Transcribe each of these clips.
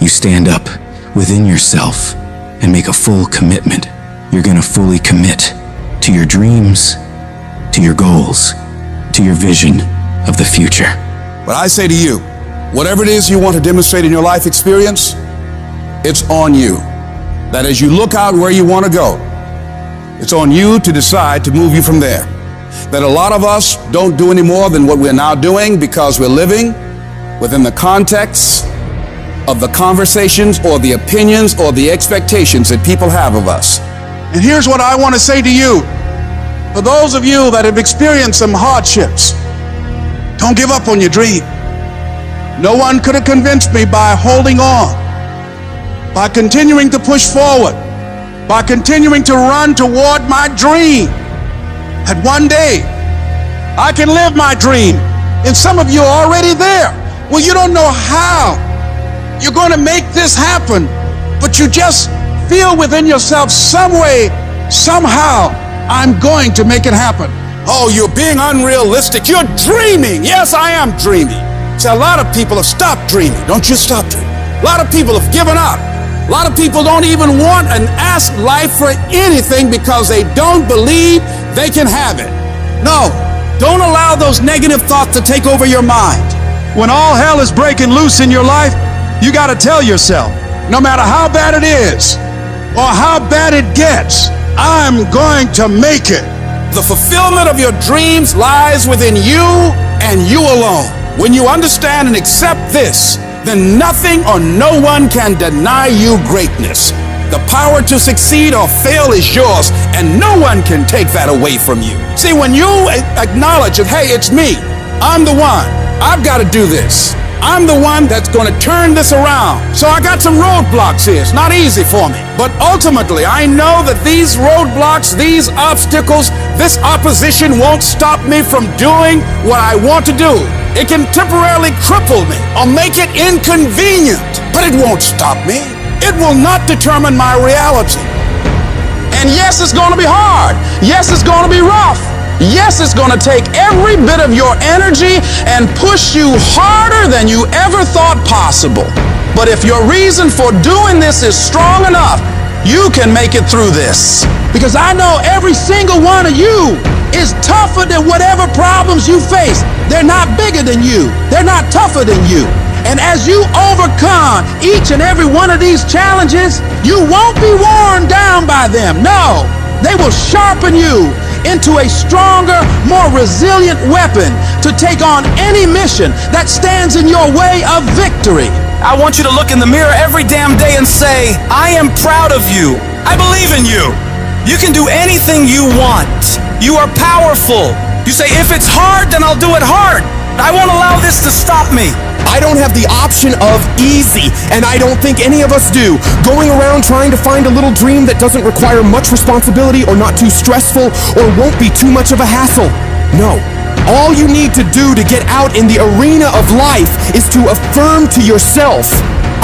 you stand up within yourself and make a full commitment. You're gonna fully commit to your dreams, to your goals, to your vision of the future. But I say to you, whatever it is you want to demonstrate in your life experience, it's on you. That as you look out where you want to go, it's on you to decide to move you from there. That a lot of us don't do any more than what we're now doing because we're living within the context of the conversations or the opinions or the expectations that people have of us. And here's what I want to say to you. For those of you that have experienced some hardships, don't give up on your dream. No one could have convinced me by holding on, by continuing to push forward, by continuing to run toward my dream, that one day I can live my dream. And some of you are already there. Well, you don't know how you're going to make this happen, but you just feel within yourself some way, somehow, I'm going to make it happen. Oh, you're being unrealistic. You're dreaming. Yes, I am dreaming. See, a lot of people have stopped dreaming. Don't you stop dreaming. A lot of people have given up. A lot of people don't even want and ask life for anything because they don't believe they can have it. No, don't allow those negative thoughts to take over your mind. When all hell is breaking loose in your life, you got to tell yourself, no matter how bad it is or how bad it gets, I'm going to make it. The fulfillment of your dreams lies within you and you alone. When you understand and accept this, then nothing or no one can deny you greatness. The power to succeed or fail is yours, and no one can take that away from you. See, when you acknowledge that, hey, it's me, I'm the one, I've got to do this. I'm the one that's going to turn this around. So I got some roadblocks here. It's not easy for me. But ultimately, I know that these roadblocks, these obstacles, this opposition won't stop me from doing what I want to do. It can temporarily cripple me or make it inconvenient, but it won't stop me. It will not determine my reality. And yes, it's going to be hard. Yes, it's going to be rough. Yes, it's going to take every bit of your energy and push you harder than you ever thought possible. But if your reason for doing this is strong enough, you can make it through this. Because I know every single one of you is tougher than whatever problems you face. They're not bigger than you. They're not tougher than you. And as you overcome each and every one of these challenges, you won't be worn down by them. No, they will sharpen you into a stronger, more resilient weapon to take on any mission that stands in your way of victory. I want you to look in the mirror every damn day and say, I am proud of you. I believe in you. You can do anything you want. You are powerful. You say, if it's hard, then I'll do it hard. I won't allow this to stop me. I don't have the option of easy, and I don't think any of us do. Going around trying to find a little dream that doesn't require much responsibility or not too stressful or won't be too much of a hassle. No. All you need to do to get out in the arena of life is to affirm to yourself,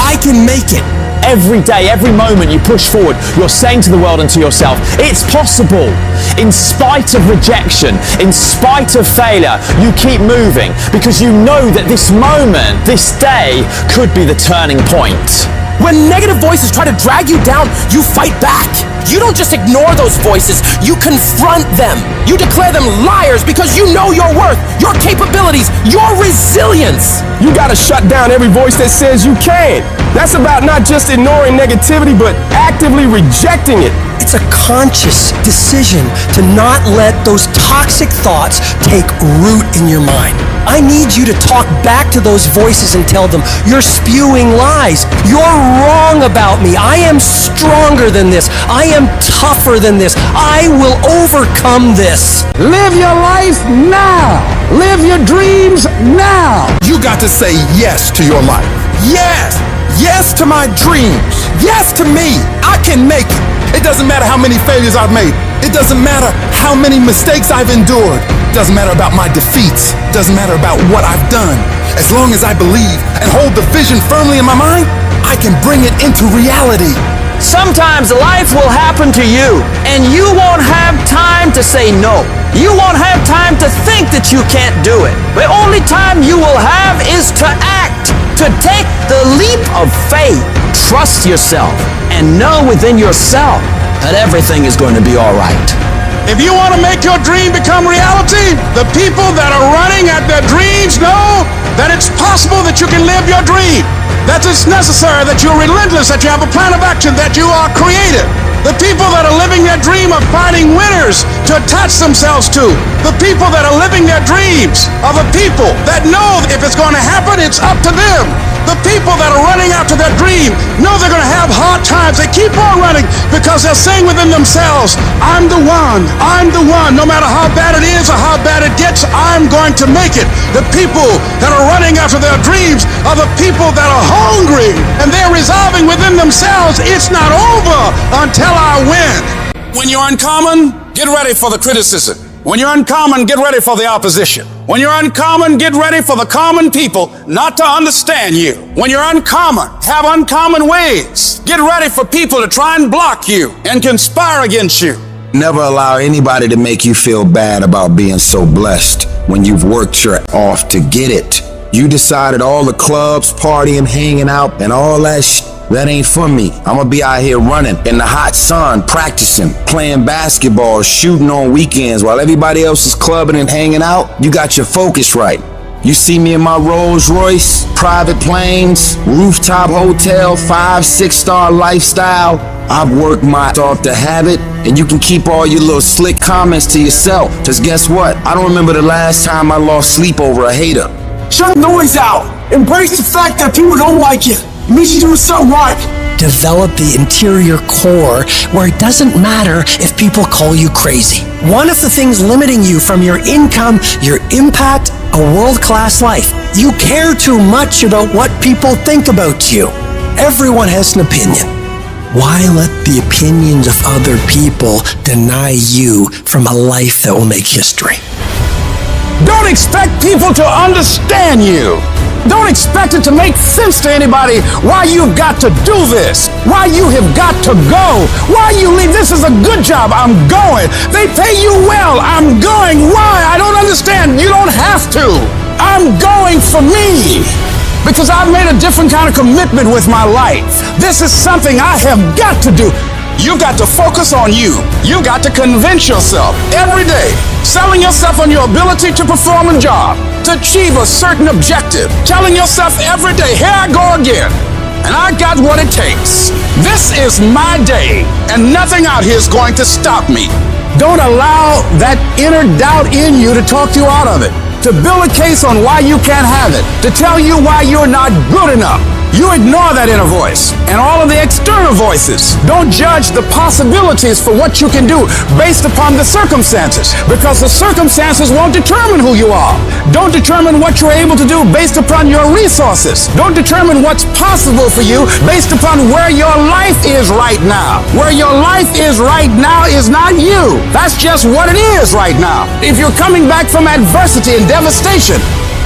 I can make it. Every day, every moment you push forward, you're saying to the world and to yourself, it's possible. In spite of rejection, in spite of failure, you keep moving because you know that this moment, this day, could be the turning point. When negative voices try to drag you down, you fight back. You don't just ignore those voices, you confront them. You declare them liars because you know your worth, your capabilities, your resilience. You gotta shut down every voice that says you can't. That's about not just ignoring negativity, but actively rejecting it. It's a conscious decision to not let those toxic thoughts take root in your mind. I need you to talk back to those voices and tell them, you're spewing lies. You're wrong about me. I am stronger than this. I am tougher than this. I will overcome this. Live your life now. Live your dreams now. You got to say yes to your life. Yes. Yes to my dreams. Yes to me. I can make it. It doesn't matter how many failures I've made. It doesn't matter how many mistakes I've endured. It doesn't matter about my defeats. It doesn't matter about what I've done. As long as I believe and hold the vision firmly in my mind, I can bring it into reality. Sometimes life will happen to you, and you won't have time to say no. You won't have time to think that you can't do it. The only time you will have is to act, to take the leap of faith. Trust yourself and know within yourself that everything is going to be all right. If you want to make your dream become reality, the people that are running at their dreams know that it's possible that you can live your dream, that it's necessary, that you're relentless, that you have a plan of action, that you are creative. The people that are living their dream are finding winners to attach themselves to. The people that are living their dreams are the people that know if it's going to happen, it's up to them. The people that are running after their dream know they're going to have hard times. They keep on running because they're saying within themselves, I'm the one, I'm the one. No matter how bad it is or how bad it gets, I'm going to make it. The people that are running after their dreams are the people that are hungry and they're resolving within themselves, it's not over until I win. When you're uncommon, get ready for the criticism. When you're uncommon, get ready for the opposition. When you're uncommon, get ready for the common people not to understand you. When you're uncommon, have uncommon ways. Get ready for people to try and block you and conspire against you. Never allow anybody to make you feel bad about being so blessed when you've worked your off to get it. You decided all the clubs, partying, hanging out, and all that shit. That ain't for me. I'ma be out here running in the hot sun, practicing, playing basketball, shooting on weekends while everybody else is clubbing and hanging out. You got your focus right. You see me in my Rolls Royce, private planes, rooftop hotel, 5-6-star lifestyle. I've worked my off to have it, and you can keep all your little slick comments to yourself. Cause guess what? I don't remember the last time I lost sleep over a hater. Shut the noise out. Embrace the fact that people don't like you. It means you're doing something right. Develop the interior core where it doesn't matter if people call you crazy. One of the things limiting you from your income, your impact, a world-class life. You care too much about what people think about you. Everyone has an opinion. Why let the opinions of other people deny you from a life that will make history? Don't expect people to understand you. Don't expect it to make sense to anybody why you've got to do this, why you have got to go, why you leave. This is a good job. I'm going. They pay you well. I'm going. Why? I don't understand. You don't have to. I'm going for me because I've made a different kind of commitment with my life. This is something I have got to do. You've got to focus on you. You've got to convince yourself every day, selling yourself on your ability to perform a job, to achieve a certain objective, telling yourself every day, here I go again, and I got what it takes. This is my day, and nothing out here is going to stop me. Don't allow that inner doubt in you to talk you out of it, to build a case on why you can't have it, to tell you why you're not good enough. You ignore that inner voice and all of the external voices. Don't judge the possibilities for what you can do based upon the circumstances, because the circumstances won't determine who you are. Don't determine what you're able to do based upon your resources. Don't determine what's possible for you based upon where your life is right now. Where your life is right now is not you. That's just what it is right now. If you're coming back from adversity and devastation,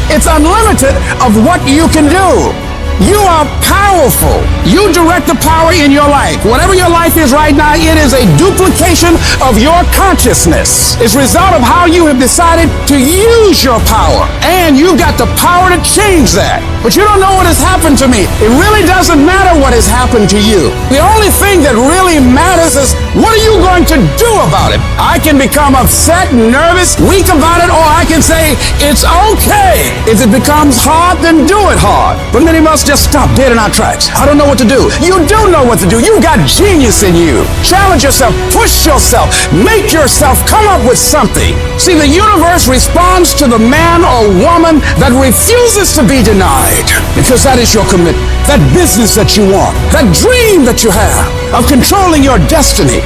it's unlimited of what you can do. You are powerful. You direct the power in your life. Whatever your life is right now, it is a duplication of your consciousness. It's a result of how you have decided to use your power. And you've got the power to change that. But you don't know what has happened to me. It really doesn't matter what has happened to you. The only thing that really matters is what are you going to do about it? I can become upset, nervous, weak about it, or I can say it's okay. If it becomes hard, then do it hard. But many of us just stop dead in our tracks. I don't know what to do. You do know what to do. You've got genius in you. Challenge yourself, push yourself, make yourself come up with something. See, the universe responds to the man or woman that refuses to be denied, because that is your commitment, that business that you want, that dream that you have of controlling your destiny.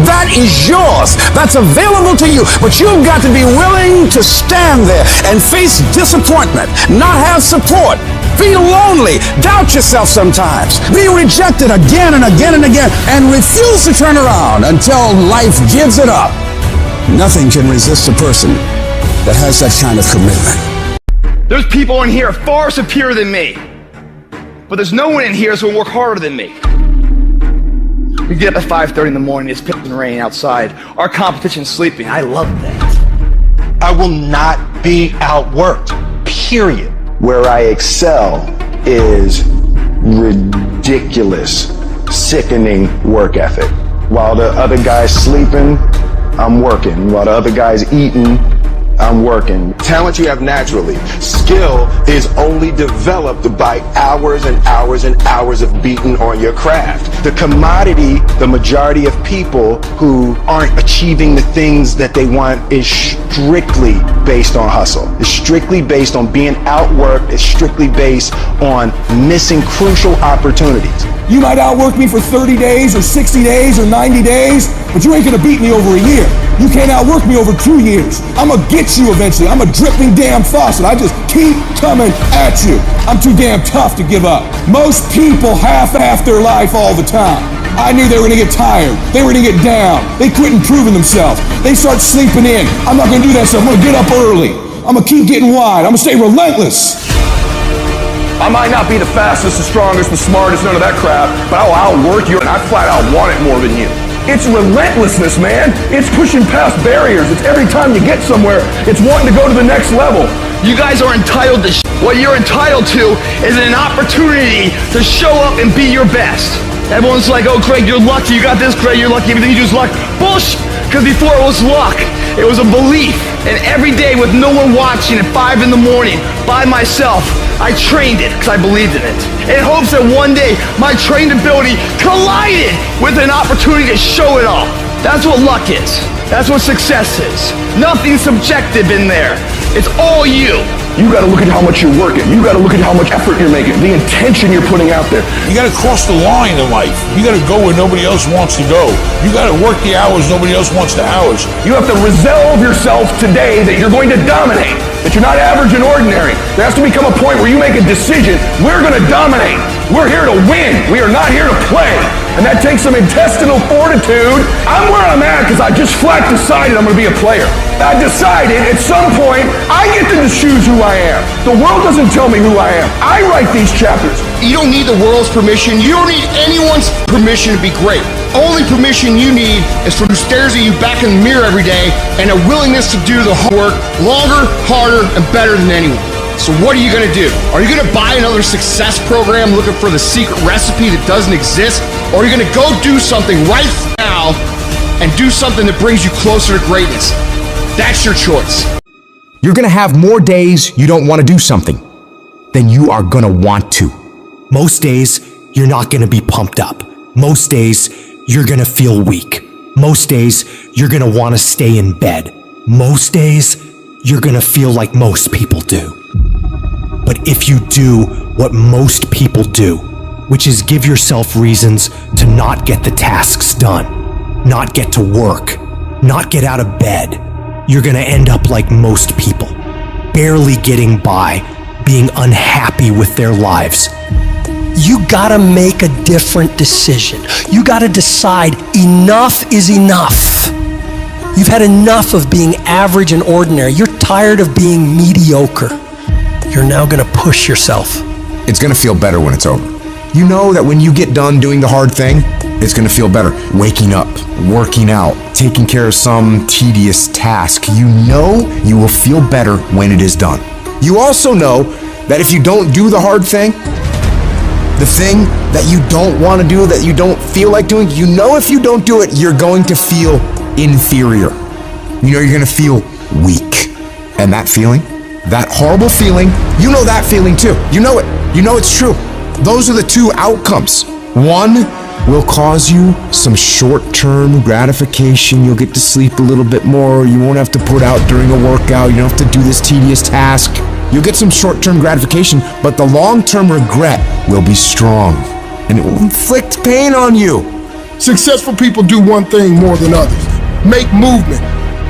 That is yours. That's available to you. But you've got to be willing to stand there and face disappointment, not have support, feel lonely, doubt yourself sometimes, be rejected again and again and again, and refuse to turn around until life gives it up. Nothing can resist a person that has that kind of commitment. There's people in here far superior than me, but there's no one in here who will work harder than me. We get up at 5:30 in the morning, it's pissing rain outside, our competition's sleeping. I love that. I will not be outworked, period. Where I excel is ridiculous, sickening work ethic. While the other guy's sleeping, I'm working. While the other guy's eating, I'm working. Talent you have naturally. Skill is only developed by hours and hours and hours of beating on your craft. The commodity, the majority of people who aren't achieving the things that they want is strictly based on hustle. It's strictly based on being outworked. It's strictly based on missing crucial opportunities. You might outwork me for 30 days or 60 days or 90 days, but you ain't gonna beat me over a year. You can't outwork me over 2 years. I'm gonna get you eventually. I'm a dripping damn faucet. I just keep coming at you. I'm too damn tough to give up. Most people half-ass their life all the time. I knew they were gonna get tired. They were gonna get down. They quit improving themselves. They start sleeping in. I'm not gonna do that stuff. I'm gonna get up early. I'm gonna keep getting wide. I'm gonna stay relentless. I might not be the fastest, the strongest, the smartest, none of that crap, but I'll outwork you and I flat out want it more than you. It's relentlessness, man. It's pushing past barriers. It's every time you get somewhere, it's wanting to go to the next level. You guys are entitled to what you're entitled to is an opportunity to show up and be your best. Everyone's like, oh, Craig, you're lucky. You got this, Craig, you're lucky. Everything you do is luck. Bullshit. Because before it was luck, it was a belief. And every day with no one watching at 5 in the morning by myself, I trained it because I believed in it. In hopes that one day my trained ability collided with an opportunity to show it off. That's what luck is. That's what success is. Nothing subjective in there. It's all you. You gotta look at how much you're working. You gotta look at how much effort you're making, the intention you're putting out there. You gotta cross the line in life. You gotta go where nobody else wants to go. You gotta work the hours nobody else wants the hours. You have to resolve yourself today that you're going to dominate, that you're not average and ordinary. There has to become a point where you make a decision. We're gonna dominate. We're here to win. We are not here to play. And that takes some intestinal fortitude. I'm where I'm at because I just flat decided I'm going to be a player. I decided at some point I get to choose who I am. The world doesn't tell me who I am. I write these chapters. You don't need the world's permission. You don't need anyone's permission to be great. Only permission you need is from who stares at you back in the mirror every day and a willingness to do the hard work longer, harder, and better than anyone. So what are you going to do? Are you going to buy another success program looking for the secret recipe that doesn't exist? Or are you going to go do something right now and do something that brings you closer to greatness? That's your choice. You're going to have more days you don't want to do something than you are going to want to. Most days, you're not going to be pumped up. Most days, you're going to feel weak. Most days, you're going to want to stay in bed. Most days, you're going to feel like most people do. But if you do what most people do, which is give yourself reasons to not get the tasks done, not get to work, not get out of bed, you're gonna end up like most people, barely getting by, being unhappy with their lives. You gotta make a different decision. You gotta decide enough is enough. You've had enough of being average and ordinary. You're tired of being mediocre. You're now gonna push yourself. It's gonna feel better when it's over. You know that when you get done doing the hard thing, it's gonna feel better. Waking up, working out, taking care of some tedious task. You know you will feel better when it is done. You also know that if you don't do the hard thing, the thing that you don't want to do, that you don't feel like doing, you know if you don't do it, you're going to feel inferior. You know you're gonna feel weak. And that feeling, that horrible feeling, you know that feeling too. You know it. You know it's true. Those are the two outcomes. One will cause you some short-term gratification. You'll get to sleep a little bit more. You won't have to put out during a workout. You don't have to do this tedious task. You'll get some short-term gratification, but the long-term regret will be strong, and it will inflict pain on you. Successful people do one thing more than others: make movement.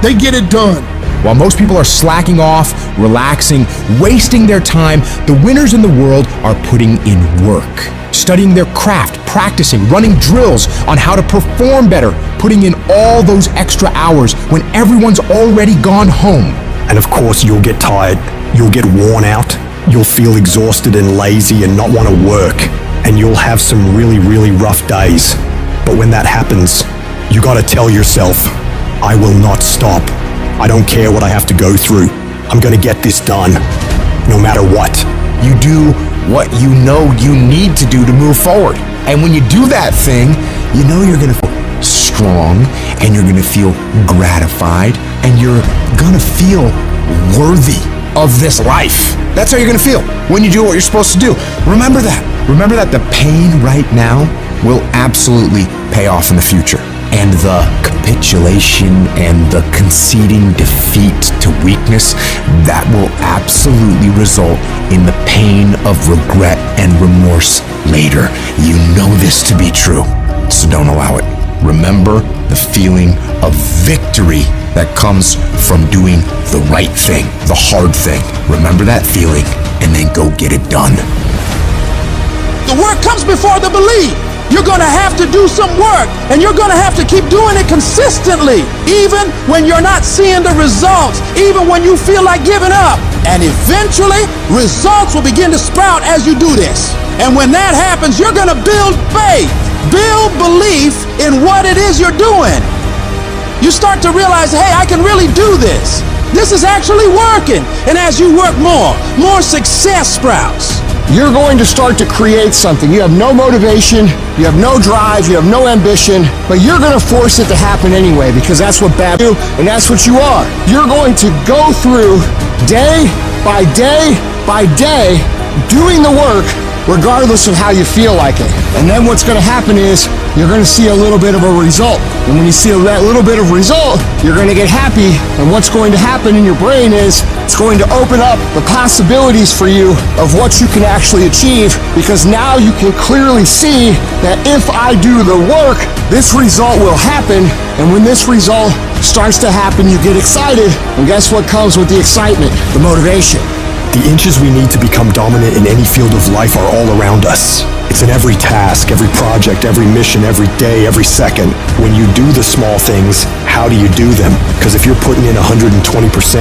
They get it done. While most people are slacking off, relaxing, wasting their time, the winners in the world are putting in work, studying their craft, practicing, running drills on how to perform better, putting in all those extra hours when everyone's already gone home. And of course, you'll get tired, you'll get worn out, you'll feel exhausted and lazy and not want to work, and you'll have some really, really rough days. But when that happens, you gotta tell yourself, I will not stop. I don't care what I have to go through. I'm gonna get this done, no matter what. You do what you know you need to do to move forward. And when you do that thing, you know you're gonna feel strong, and you're gonna feel gratified, and you're gonna feel worthy of this life. That's how you're gonna feel when you do what you're supposed to do. Remember that. Remember that the pain right now will absolutely pay off in the future. And the capitulation and the conceding defeat to weakness, that will absolutely result in the pain of regret and remorse later. You know this to be true, so don't allow it. Remember the feeling of victory that comes from doing the right thing, the hard thing. Remember that feeling, and then go get it done. The work comes before the belief. You're gonna have to do some work, and you're gonna have to keep doing it consistently, even when you're not seeing the results, even when you feel like giving up. And eventually, results will begin to sprout as you do this. And when that happens, you're gonna build faith, build belief in what it is you're doing. You start to realize, hey, I can really do this. This is actually working. And as you work more success sprouts. You're going to start to create something. You have no motivation, you have no drive, you have no ambition, but you're going to force it to happen anyway, because that's what bad do, and that's what you are. You're going to go through day by day by day doing the work regardless of how you feel like it. And then what's going to happen is you're going to see a little bit of a result. And when you see that little bit of result, you're going to get happy. And what's going to happen in your brain is it's going to open up the possibilities for you of what you can actually achieve, because now you can clearly see that if I do the work, this result will happen. And when this result starts to happen, you get excited. And guess what comes with the excitement? The motivation. The inches we need to become dominant in any field of life are all around us. It's in every task, every project, every mission, every day, every second. When you do the small things, how do you do them? Because if you're putting in 120%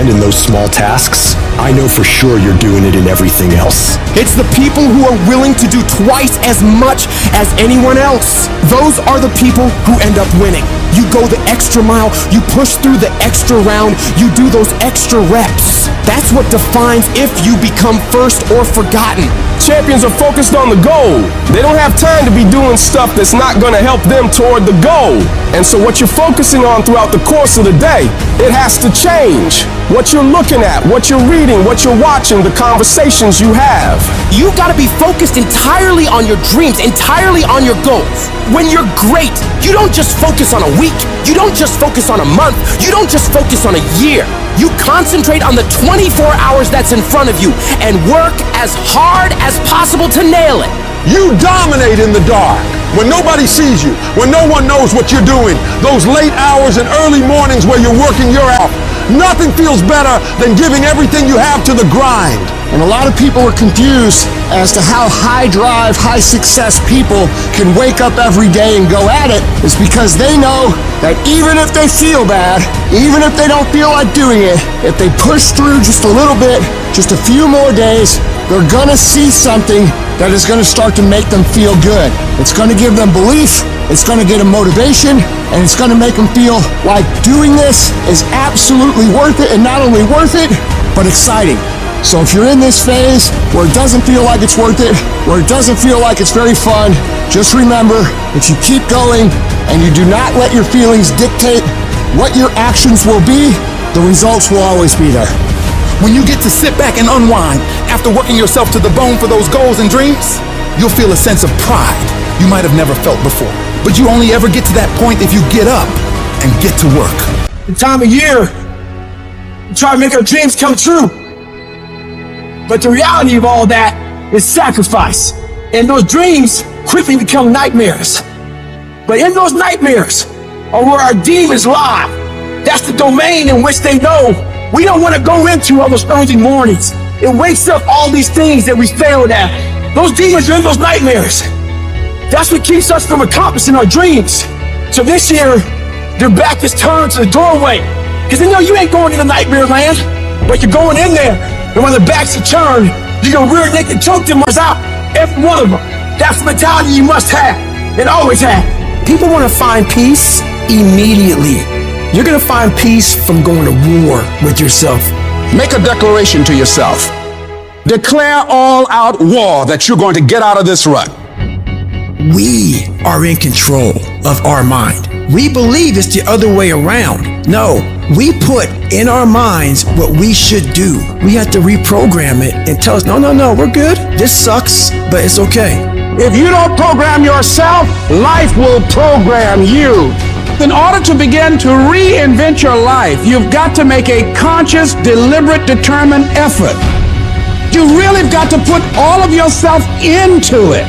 in those small tasks, I know for sure you're doing it in everything else. It's the people who are willing to do twice as much as anyone else. Those are the people who end up winning. You go the extra mile, you push through the extra round, you do those extra reps. That's what defines if you become first or forgotten. Champions are focused on the goal. They don't have time to be doing stuff that's not going to help them toward the goal. And so what you're focusing on throughout the course of the day, it has to change. What you're looking at, what you're reading, what you're watching, the conversations you have. You gotta be focused entirely on your dreams, entirely on your goals. When you're great, you don't just focus on a week, you don't just focus on a month, you don't just focus on a year. You concentrate on the 24 hours that's in front of you and work as hard as possible to nail it. You dominate in the dark, when nobody sees you, when no one knows what you're doing. Those late hours and early mornings where you're working your ass. Nothing feels better than giving everything you have to the grind. And a lot of people are confused as to how high drive, high success people can wake up every day and go at it. It's because they know that even if they feel bad, even if they don't feel like doing it, if they push through just a little bit, just a few more days, they're gonna see something that is gonna start to make them feel good. It's gonna give them belief, it's gonna get them motivation, and it's gonna make them feel like doing this is absolutely worth it, and not only worth it, but exciting. So if you're in this phase where it doesn't feel like it's worth it, where it doesn't feel like it's very fun, just remember, if you keep going and you do not let your feelings dictate what your actions will be, the results will always be there. When you get to sit back and unwind after working yourself to the bone for those goals and dreams, you'll feel a sense of pride you might have never felt before. But you only ever get to that point if you get up and get to work. The time of year, we try to make our dreams come true. But the reality of all that is sacrifice. And those dreams quickly become nightmares. But in those nightmares are where our demons lie. That's the domain in which they know we don't want to go into on those early mornings. It wakes up all these things that we failed at. Those demons are in those nightmares. That's what keeps us from accomplishing our dreams. So this year, their back is turned to the doorway. Because they know you ain't going into nightmare land, but you're going in there. And when the backs are turned, you're gonna rear naked choke them out, every one of them. That's the mentality you must have, and always have. People want to find peace immediately. You're going to find peace from going to war with yourself. Make a declaration to yourself. Declare all-out war that you're going to get out of this rut. We are in control of our mind. We believe it's the other way around. No, we put in our minds what we should do. We have to reprogram it and tell us, no, we're good. This sucks, but it's okay. If you don't program yourself, life will program you. In order to begin to reinvent your life, you've got to make a conscious, deliberate, determined effort. You really have got to put all of yourself into it.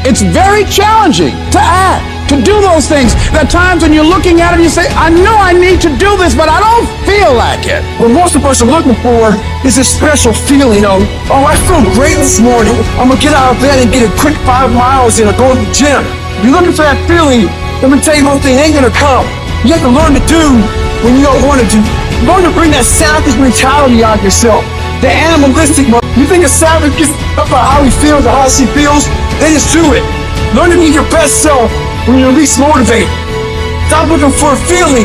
It's very challenging to act, to do those things. There are times when you're looking at it and you say, I know I need to do this, but I don't feel like it. What most of us are looking for is a special feeling of, oh, I feel great this morning. I'm gonna get out of bed and get a quick 5 miles in or go to the gym. You're looking for that feeling. Let me tell you one thing, it ain't gonna come. You have to learn to do when you don't want to do. Learn to bring that savage mentality out of yourself. The animalistic one. You think a savage gets up about how he feels or how she feels? Then just do it. Learn to be your best self when you're least motivated. Stop looking for a feeling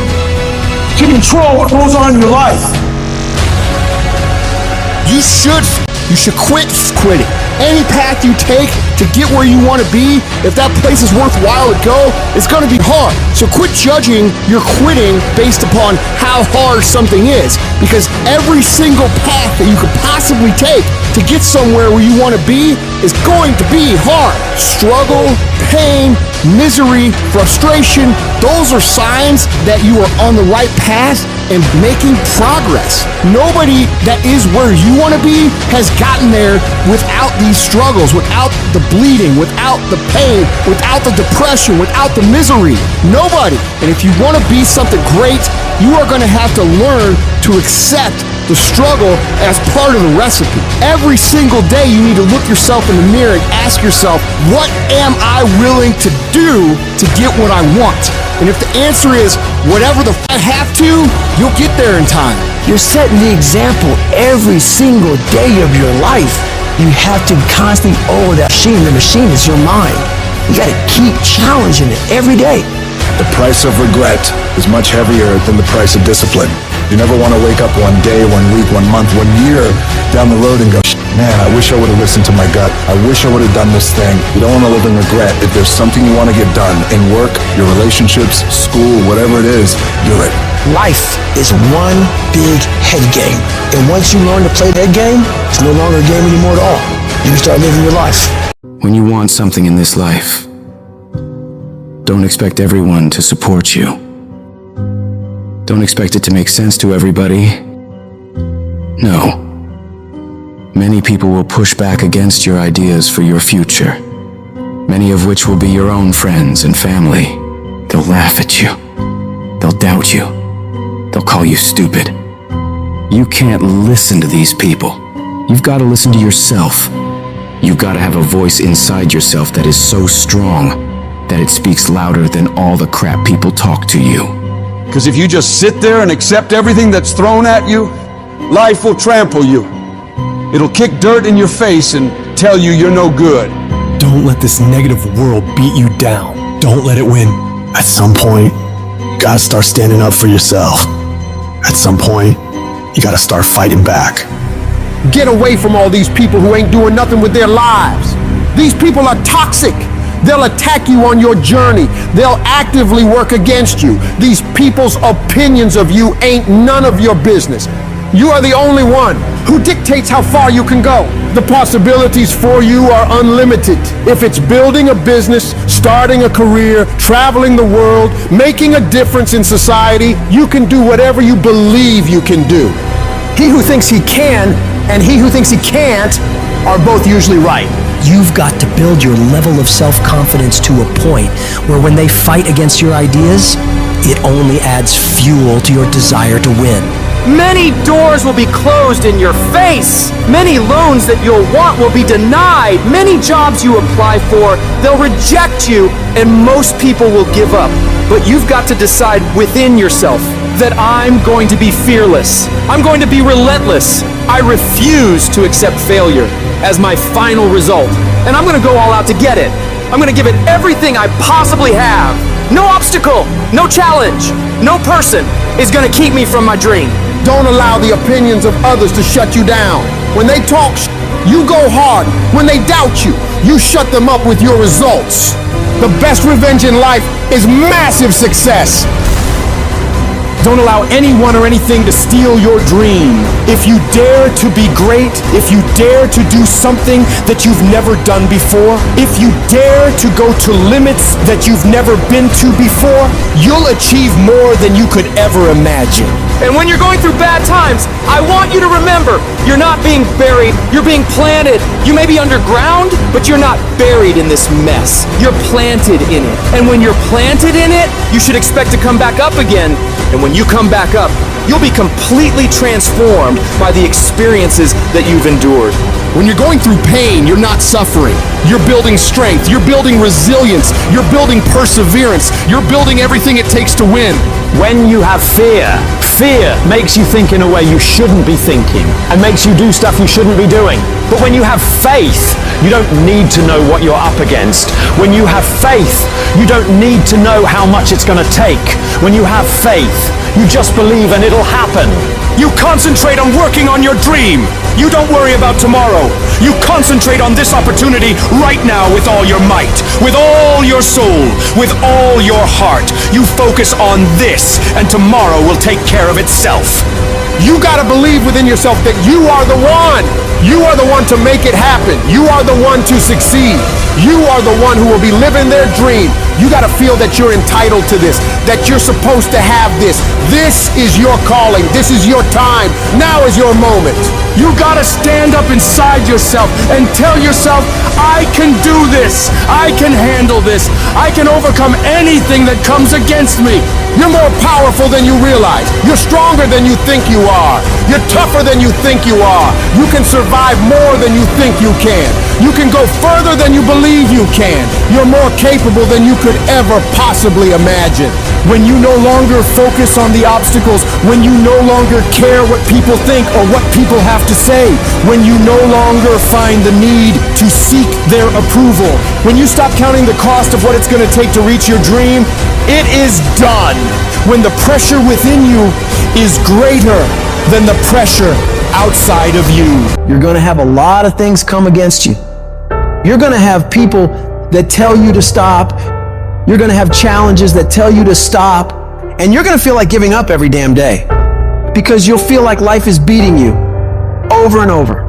to control what goes on in your life. You should quit quitting. Any path you take to get where you want to be, if that place is worthwhile to go, it's going to be hard. So quit judging your quitting based upon how hard something is, because every single path that you could possibly take to get somewhere where you want to be is going to be hard. Struggle, pain, misery, frustration, those are signs that you are on the right path and making progress. Nobody that is where you want to be has gotten there without these struggles, without the bleeding, without the pain, without the depression, without the misery. Nobody. And if you want to be something great, you are going to have to learn to accept the struggle as part of the recipe. Every single day you need to look yourself in the mirror and ask yourself, what am I willing to do to get what I want? And if the answer is whatever the I have to, you'll get there in time. You're setting the example every single day of your life. You have to constantly owe that machine. The machine is your mind. You got to keep challenging it every day. The price of regret is much heavier than the price of discipline. You never want to wake up one day, 1 week, 1 month, 1 year down the road and go, man, I wish I would have listened to my gut. I wish I would have done this thing. You don't want to live in regret. If there's something you want to get done in work, your relationships, school, whatever it is, do it. Life is one big head game. And once you learn to play that game, it's no longer a game anymore at all. You can start living your life. When you want something in this life, don't expect everyone to support you. Don't expect it to make sense to everybody. No. Many people will push back against your ideas for your future, many of which will be your own friends and family. They'll laugh at you. They'll doubt you. They'll call you stupid. You can't listen to these people. You've got to listen to yourself. You've got to have a voice inside yourself that is so strong that it speaks louder than all the crap people talk to you. Because if you just sit there and accept everything that's thrown at you, life will trample you. It'll kick dirt in your face and tell you you're no good. Don't let this negative world beat you down. Don't let it win. At some point, you gotta start standing up for yourself. At some point, you gotta start fighting back. Get away from all these people who ain't doing nothing with their lives. These people are toxic. They'll attack you on your journey. They'll actively work against you. These people's opinions of you ain't none of your business. You are the only one who dictates how far you can go. The possibilities for you are unlimited. If it's building a business, starting a career, traveling the world, making a difference in society, you can do whatever you believe you can do. He who thinks he can and he who thinks he can't are both usually right. You've got to build your level of self-confidence to a point where when they fight against your ideas, it only adds fuel to your desire to win. Many doors will be closed in your face. Many loans that you'll want will be denied. Many jobs you apply for, they'll reject you, and most people will give up. But you've got to decide within yourself that I'm going to be fearless. I'm going to be relentless. I refuse to accept failure as my final result. And I'm going to go all out to get it. I'm going to give it everything I possibly have. No obstacle, no challenge, no person is going to keep me from my dream. Don't allow the opinions of others to shut you down. When they talk you go hard. When they doubt you, you shut them up with your results. The best revenge in life is massive success. Don't allow anyone or anything to steal your dream. If you dare to be great, if you dare to do something that you've never done before, if you dare to go to limits that you've never been to before, you'll achieve more than you could ever imagine. And when you're going through bad times, I want you to remember, you're not being buried, you're being planted. You may be underground, but you're not buried in this mess. You're planted in it. And when you're planted in it, you should expect to come back up again. And when you come back up, you'll be completely transformed by the experiences that you've endured. When you're going through pain, you're not suffering. You're building strength, you're building resilience, you're building perseverance, you're building everything it takes to win. When you have fear, fear makes you think in a way you shouldn't be thinking and makes you do stuff you shouldn't be doing. But when you have faith, you don't need to know what you're up against. When you have faith, you don't need to know how much it's going to take. When you have faith, you just believe and it'll happen. You concentrate on working on your dream. You don't worry about tomorrow. You concentrate on this opportunity right now with all your might, with all your soul, with all your heart. You focus on this, and tomorrow will take care of itself. You gotta believe within yourself that you are the one. You are the one to make it happen. You are the one to succeed. You are the one who will be living their dream. You gotta feel that you're entitled to this, that you're supposed to have this. This is your calling. This is your time. Now is your moment. You gotta stand up inside yourself and tell yourself, I can do this. I can handle this. I can overcome anything that comes against me. You're more powerful than you realize. You're stronger than you think you are. You're tougher than you think you are. You can survive more than you think you can. You can go further than you believe you can. You're more capable than you could ever possibly imagine. When you no longer focus on the obstacles, when you no longer care what people think or what people have to say, when you no longer find the need to seek their approval, when you stop counting the cost of what it's going to take to reach your dream, it is done. When the pressure within you is greater than the pressure outside of you. You're going to have a lot of things come against you. You're going to have people that tell you to stop. You're going to have challenges that tell you to stop. And you're going to feel like giving up every damn day because you'll feel like life is beating you over and over.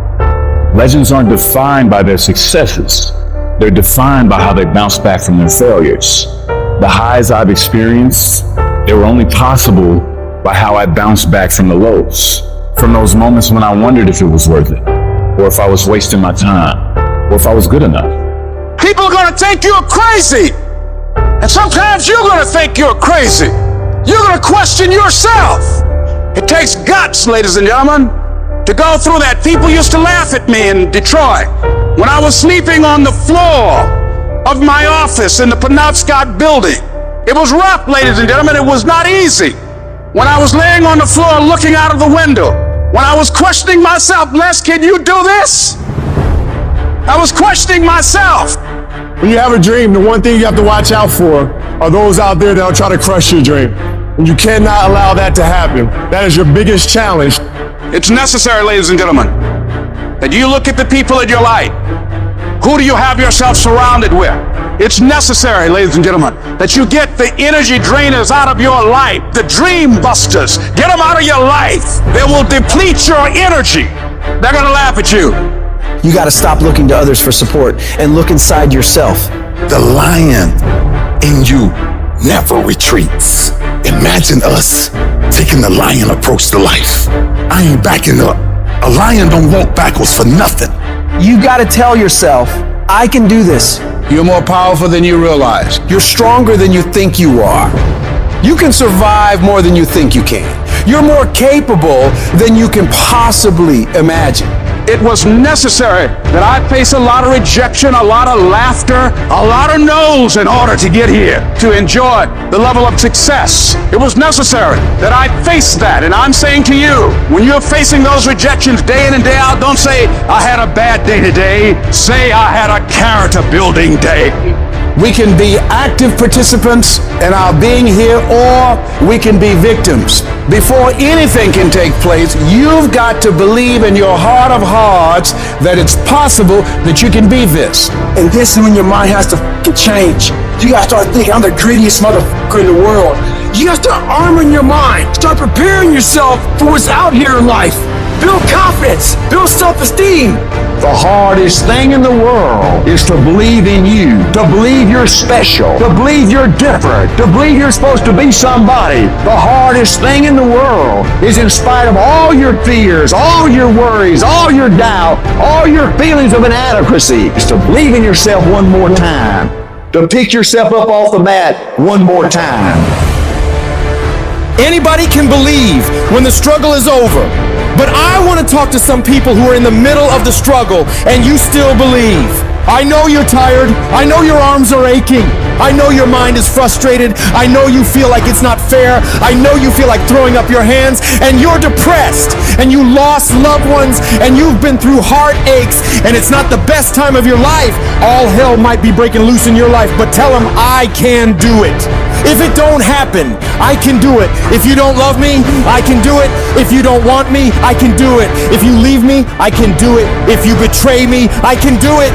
Legends aren't defined by their successes. They're defined by how they bounce back from their failures. The highs I've experienced, they were only possible by how I bounced back from the lows. From those moments when I wondered if it was worth it, or if I was wasting my time, or if I was good enough. People are gonna think you're crazy. And sometimes you're gonna think you're crazy. You're gonna question yourself. It takes guts, ladies and gentlemen, to go through that. People used to laugh at me in Detroit when I was sleeping on the floor of my office in the Penobscot building. It was rough, ladies and gentlemen. It was not easy. When I was laying on the floor looking out of the window, when I was questioning myself, Les, can you do this? I was questioning myself. When you have a dream, the one thing you have to watch out for are those out there that'll try to crush your dream. And you cannot allow that to happen. That is your biggest challenge. It's necessary, ladies and gentlemen, that you look at the people in your life. Who do you have yourself surrounded with? It's necessary, ladies and gentlemen, that you get the energy drainers out of your life, the dream busters. Get them out of your life. They will deplete your energy. They're gonna laugh at you. You got to stop looking to others for support and look inside yourself. The lion in you never retreats. Imagine us taking the lion approach to life. I ain't backing up. A lion don't walk backwards for nothing. You got to tell yourself, I can do this. You're more powerful than you realize. You're stronger than you think you are. You can survive more than you think you can. You're more capable than you can possibly imagine. It was necessary that I face a lot of rejection, a lot of laughter, a lot of no's in order to get here, to enjoy the level of success. It was necessary that I face that. And I'm saying to you, when you're facing those rejections day in and day out, don't say, I had a bad day today. Say, I had a character building day. We can be active participants in our being here, or we can be victims. Before anything can take place, you've got to believe in your heart of hearts that it's possible that you can be this. And this is when your mind has to change. You gotta start thinking, I'm the greediest motherfucker in the world. You gotta start arming your mind. Start preparing yourself for what's out here in life. Build confidence. Build self-esteem. The hardest thing in the world is to believe in you, to believe you're special, to believe you're different, to believe you're supposed to be somebody. The hardest thing in the world is, in spite of all your fears, all your worries, all your doubt, all your feelings of inadequacy, is to believe in yourself one more time, to pick yourself up off the mat one more time. Anybody can believe when the struggle is over. But I want to talk to some people who are in the middle of the struggle and you still believe. I know you're tired. I know your arms are aching. I know your mind is frustrated. I know you feel like it's not fair. I know you feel like throwing up your hands, and you're depressed, and you lost loved ones, and you've been through heartaches, and it's not the best time of your life. All hell might be breaking loose in your life, but tell them I can do it. If it don't happen, I can do it. If you don't love me, I can do it. If you don't want me, I can do it. If you leave me, I can do it. If you betray me, I can do it.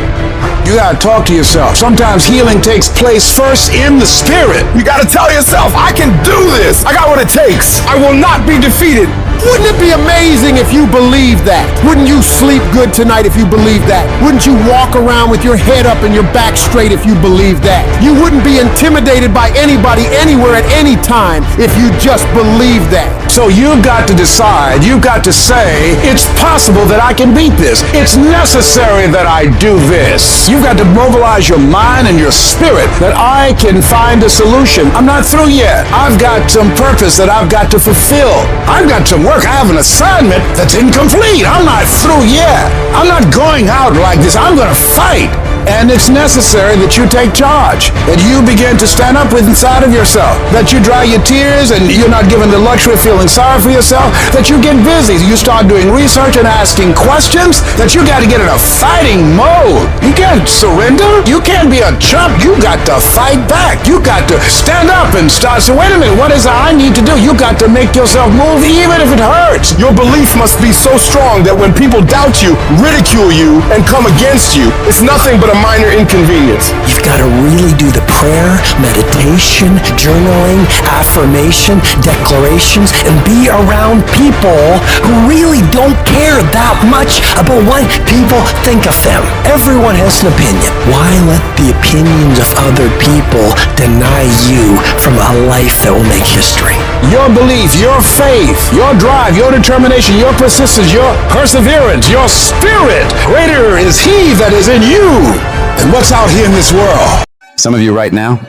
You gotta talk to yourself. Sometimes healing takes place first in the spirit. You gotta tell yourself, I can do this. I got what it takes. I will not be defeated. Wouldn't it be amazing if you believed that? Wouldn't you sleep good tonight if you believed that? Wouldn't you walk around with your head up and your back straight if you believed that? You wouldn't be intimidated by anybody, anywhere, at any time if you just believed that. So you've got to decide, you've got to say, it's possible that I can beat this. It's necessary that I do this. You've got to mobilize your mind and your spirit that I can find a solution. I'm not through yet. I've got some purpose that I've got to fulfill. I've got some work. I have an assignment that's incomplete. I'm not through yet. I'm not going out like this. I'm going to fight. And it's necessary that you take charge, that you begin to stand up with inside of yourself, that you dry your tears and you're not given the luxury of feeling sorry for yourself, that you get busy, you start doing research and asking questions, that you got to get in a fighting mode. You can't surrender. You can't be a chump. You got to fight back. You got to stand up and start. So wait a minute, what is it I need to do? You got to make yourself move even if it hurts. Your belief must be so strong that when people doubt you, ridicule you, and come against you, it's nothing but a minor inconvenience. You've got to really do the prayer, meditation, journaling, affirmation, declarations, and be around people who really don't care that much about what people think of them. Everyone has an opinion. Why let the opinions of other people deny you from a life that will make history? Your belief, your faith, your drive, your determination, your persistence, your perseverance, your spirit. Greater is He that is in you than what's out here in this world. Some of you right now,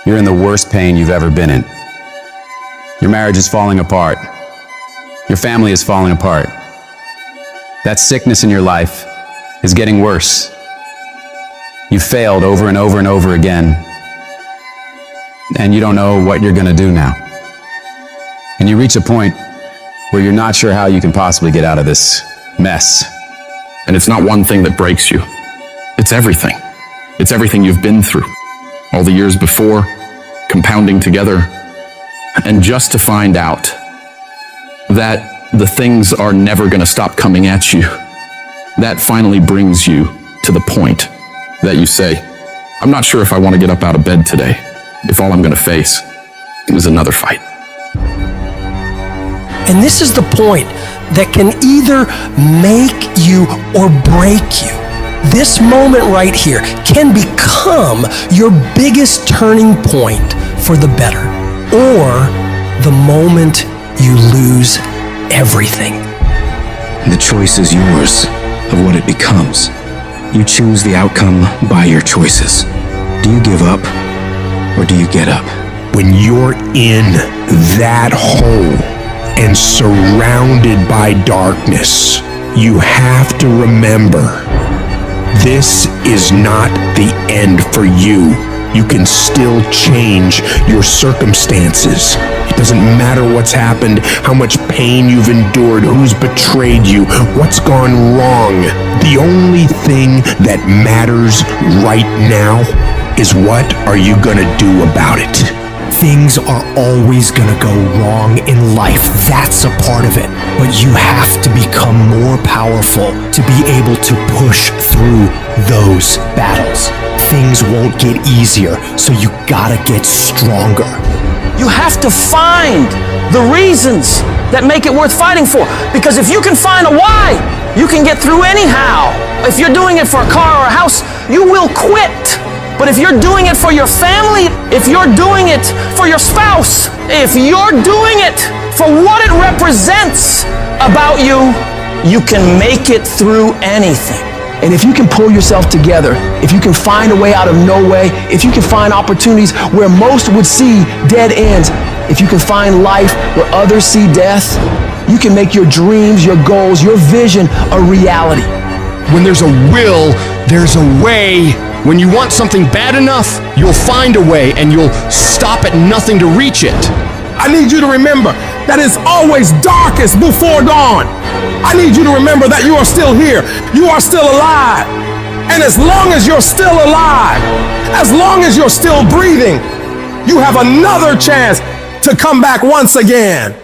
you're in the worst pain you've ever been in. Your marriage is falling apart. Your family is falling apart. That sickness in your life is getting worse. You've failed over and over and over again, and you don't know what you're going to do now. And you reach a point where you're not sure how you can possibly get out of this mess. And it's not one thing that breaks you. It's everything. It's everything you've been through. All the years before, compounding together. And just to find out that the things are never going to stop coming at you, that finally brings you to the point that you say, I'm not sure if I want to get up out of bed today, if all I'm going to face is another fight. And this is the point that can either make you or break you. This moment right here can become your biggest turning point for the better, or the moment you lose everything. The choice is yours of what it becomes. You choose the outcome by your choices. Do you give up, or do you get up? When you're in that hole and surrounded by darkness, you have to remember, this is not the end for you. You can still change your circumstances. It doesn't matter what's happened, how much pain you've endured, who's betrayed you, what's gone wrong. The only thing that matters right now is what are you gonna do about it? Things are always gonna go wrong in life. That's a part of it. But you have to become more powerful to be able to push through those battles. Things won't get easier, so you gotta get stronger. You have to find the reasons that make it worth fighting for. Because if you can find a why, you can get through anyhow. If you're doing it for a car or a house, you will quit. But if you're doing it for your family, if you're doing it for your spouse, if you're doing it for what it represents about you, you can make it through anything. And if you can pull yourself together, if you can find a way out of no way, if you can find opportunities where most would see dead ends, if you can find life where others see death, you can make your dreams, your goals, your vision a reality. When there's a will, there's a way. When you want something bad enough, you'll find a way and you'll stop at nothing to reach it. I need you to remember that it's always darkest before dawn. I need you to remember that you are still here. You are still alive. And as long as you're still alive, as long as you're still breathing, you have another chance to come back once again.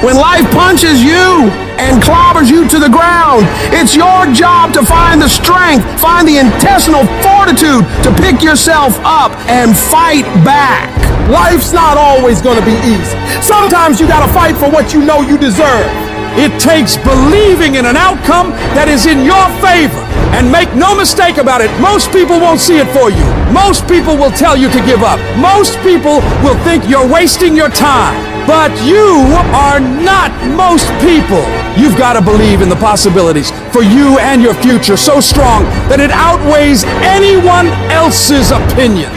When life punches you and clobbers you to the ground, it's your job to find the strength, find the intestinal fortitude to pick yourself up and fight back. Life's not always going to be easy. Sometimes you got to fight for what you know you deserve. It takes believing in an outcome that is in your favor. And make no mistake about it, most people won't see it for you. Most people will tell you to give up. Most people will think you're wasting your time. But you are not most people. You've got to believe in the possibilities for you and your future so strong that it outweighs anyone else's opinions.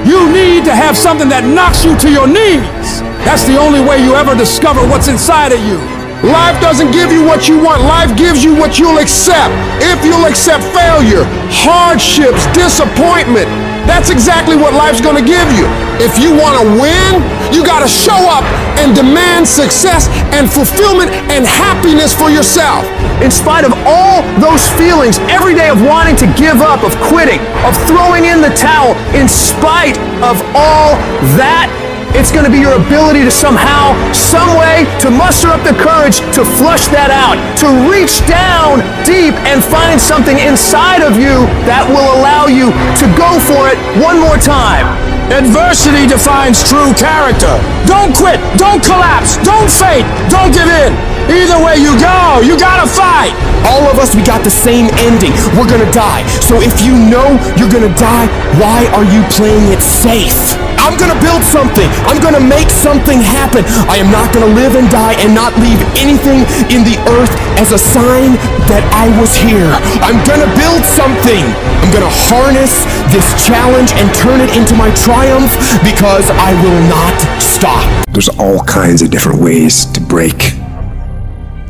You need to have something that knocks you to your knees. That's the only way you ever discover what's inside of you. Life doesn't give you what you want. Life gives you what you'll accept. If you'll accept failure, hardships, disappointment, that's exactly what life's going to give you. If you want to win, you got to show up and demand success and fulfillment and happiness for yourself. In spite of all those feelings every day of wanting to give up, of quitting, of throwing in the towel, in spite of all that, it's going to be your ability to somehow, some way, to muster up the courage to flush that out, to reach down deep and find something inside of you that will allow you to go for it one more time. Adversity defines true character. Don't quit, don't collapse, don't faint, don't give in. Either way you go, you gotta fight. All of us, we got the same ending. We're gonna die. So if you know you're gonna die, why are you playing it safe? I'm gonna build something. I'm gonna make something happen. I am not gonna live and die and not leave anything in the earth as a sign that I was here. I'm gonna build something. I'm gonna harness this challenge and turn it into my triumph because I will not stop. There's all kinds of different ways to break.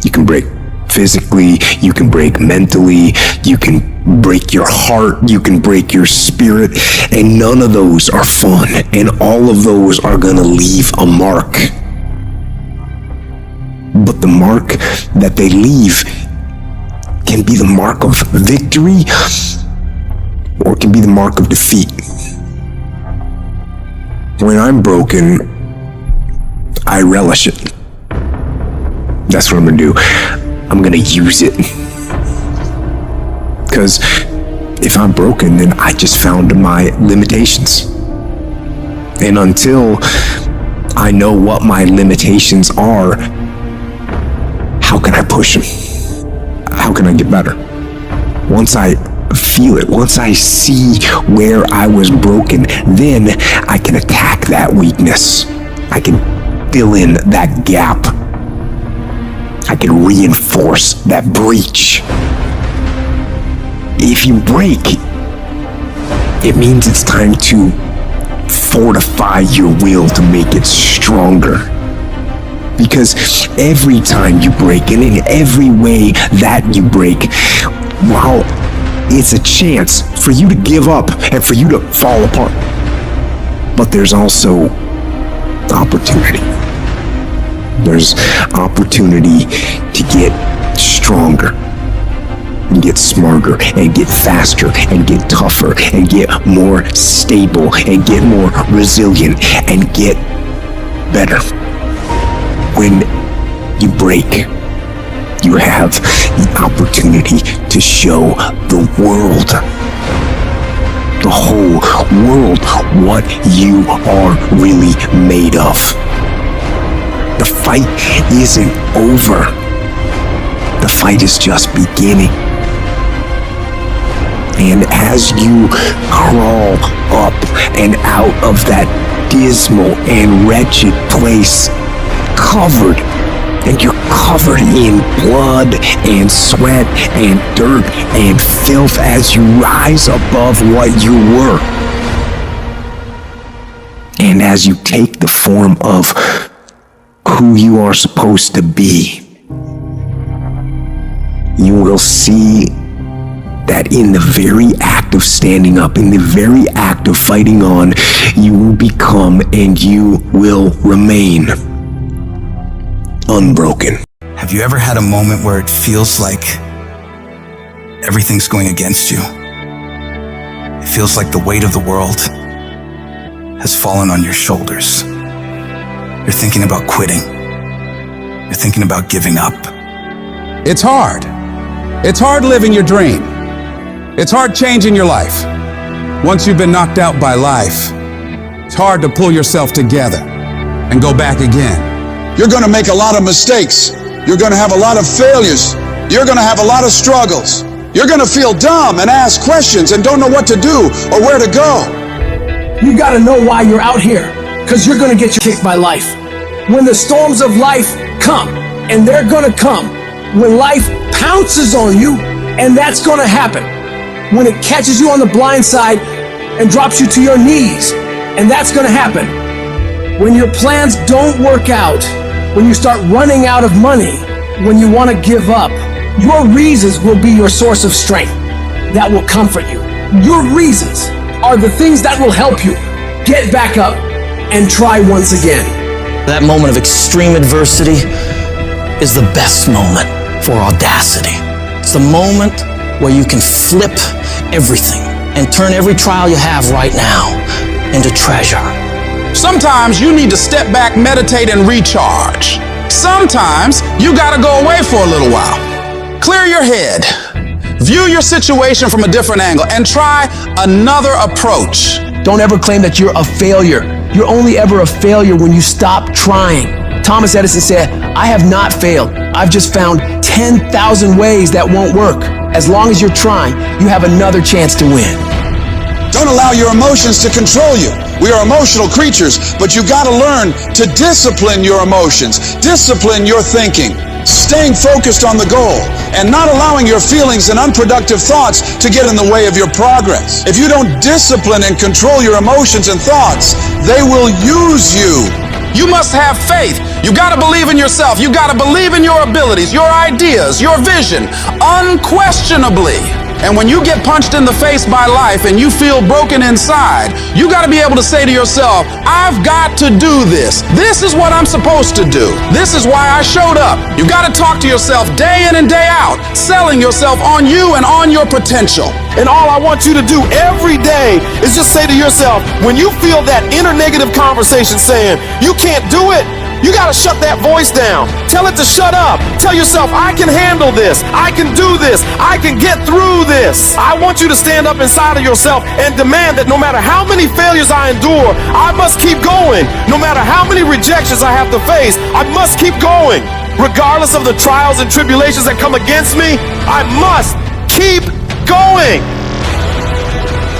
You can break physically, you can break mentally, you can break your heart, you can break your spirit, and none of those are fun, and all of those are gonna leave a mark. But the mark that they leave can be the mark of victory, or it can be the mark of defeat. When I'm broken, I relish it. That's what I'm gonna do. I'm gonna use it. Because if I'm broken, then I just found my limitations. And until I know what my limitations are, how can I push them? How can I get better? Once I feel it, once I see where I was broken, then I can attack that weakness. I can fill in that gap. I can reinforce that breach. If you break, it means it's time to fortify your will to make it stronger. Because every time you break, and in every way that you break, while it's a chance for you to give up and for you to fall apart. But there's also opportunity. There's opportunity to get stronger, and get smarter, and get faster, and get tougher, and get more stable, and get more resilient, and get better. When you break, you have the opportunity to show the world, the whole world, what you are really made of. The fight isn't over. The fight is just beginning. And as you crawl up and out of that dismal and wretched place, covered, and you're covered in blood and sweat and dirt and filth as you rise above what you were. And as you take the form of who you are supposed to be, you will see that in the very act of standing up, in the very act of fighting on, you will become and you will remain unbroken. Have you ever had a moment where it feels like everything's going against you? It feels like the weight of the world has fallen on your shoulders. You're thinking about quitting. You're thinking about giving up. It's hard. It's hard living your dream. It's hard changing your life. Once you've been knocked out by life, it's hard to pull yourself together and go back again. You're going to make a lot of mistakes. You're going to have a lot of failures. You're going to have a lot of struggles. You're going to feel dumb and ask questions and don't know what to do or where to go. You got to know why you're out here, because you're going to get kicked by life. When the storms of life come, and they're going to come, when life pounces on you, and that's going to happen. When it catches you on the blind side and drops you to your knees, and that's going to happen. When your plans don't work out, when you start running out of money, when you want to give up, your reasons will be your source of strength that will comfort you. Your reasons are the things that will help you get back up and try once again. That moment of extreme adversity is the best moment for audacity. It's the moment where you can flip everything and turn every trial you have right now into treasure. Sometimes you need to step back, meditate, and recharge. Sometimes you gotta go away for a little while. Clear your head. View your situation from a different angle and try another approach. Don't ever claim that you're a failure. You're only ever a failure when you stop trying. Thomas Edison said, "I have not failed. I've just found 10,000 ways that won't work. As long as you're trying, you have another chance to win." Don't allow your emotions to control you. We are emotional creatures, but you gotta learn to discipline your emotions, discipline your thinking, staying focused on the goal, and not allowing your feelings and unproductive thoughts to get in the way of your progress. If you don't discipline and control your emotions and thoughts, they will use you. You must have faith. You gotta believe in yourself. You gotta believe in your abilities, your ideas, your vision, unquestionably. And when you get punched in the face by life and you feel broken inside, you gotta be able to say to yourself, I've got to do this. This is what I'm supposed to do. This is why I showed up. You gotta talk to yourself day in and day out, selling yourself on you and on your potential. And all I want you to do every day is just say to yourself, when you feel that inner negative conversation saying, you can't do it, you gotta shut that voice down. Tell it to shut up. Tell yourself, I can handle this. I can do this. I can get through this. I want you to stand up inside of yourself and demand that no matter how many failures I endure, I must keep going. No matter how many rejections I have to face, I must keep going. Regardless of the trials and tribulations that come against me, I must keep going.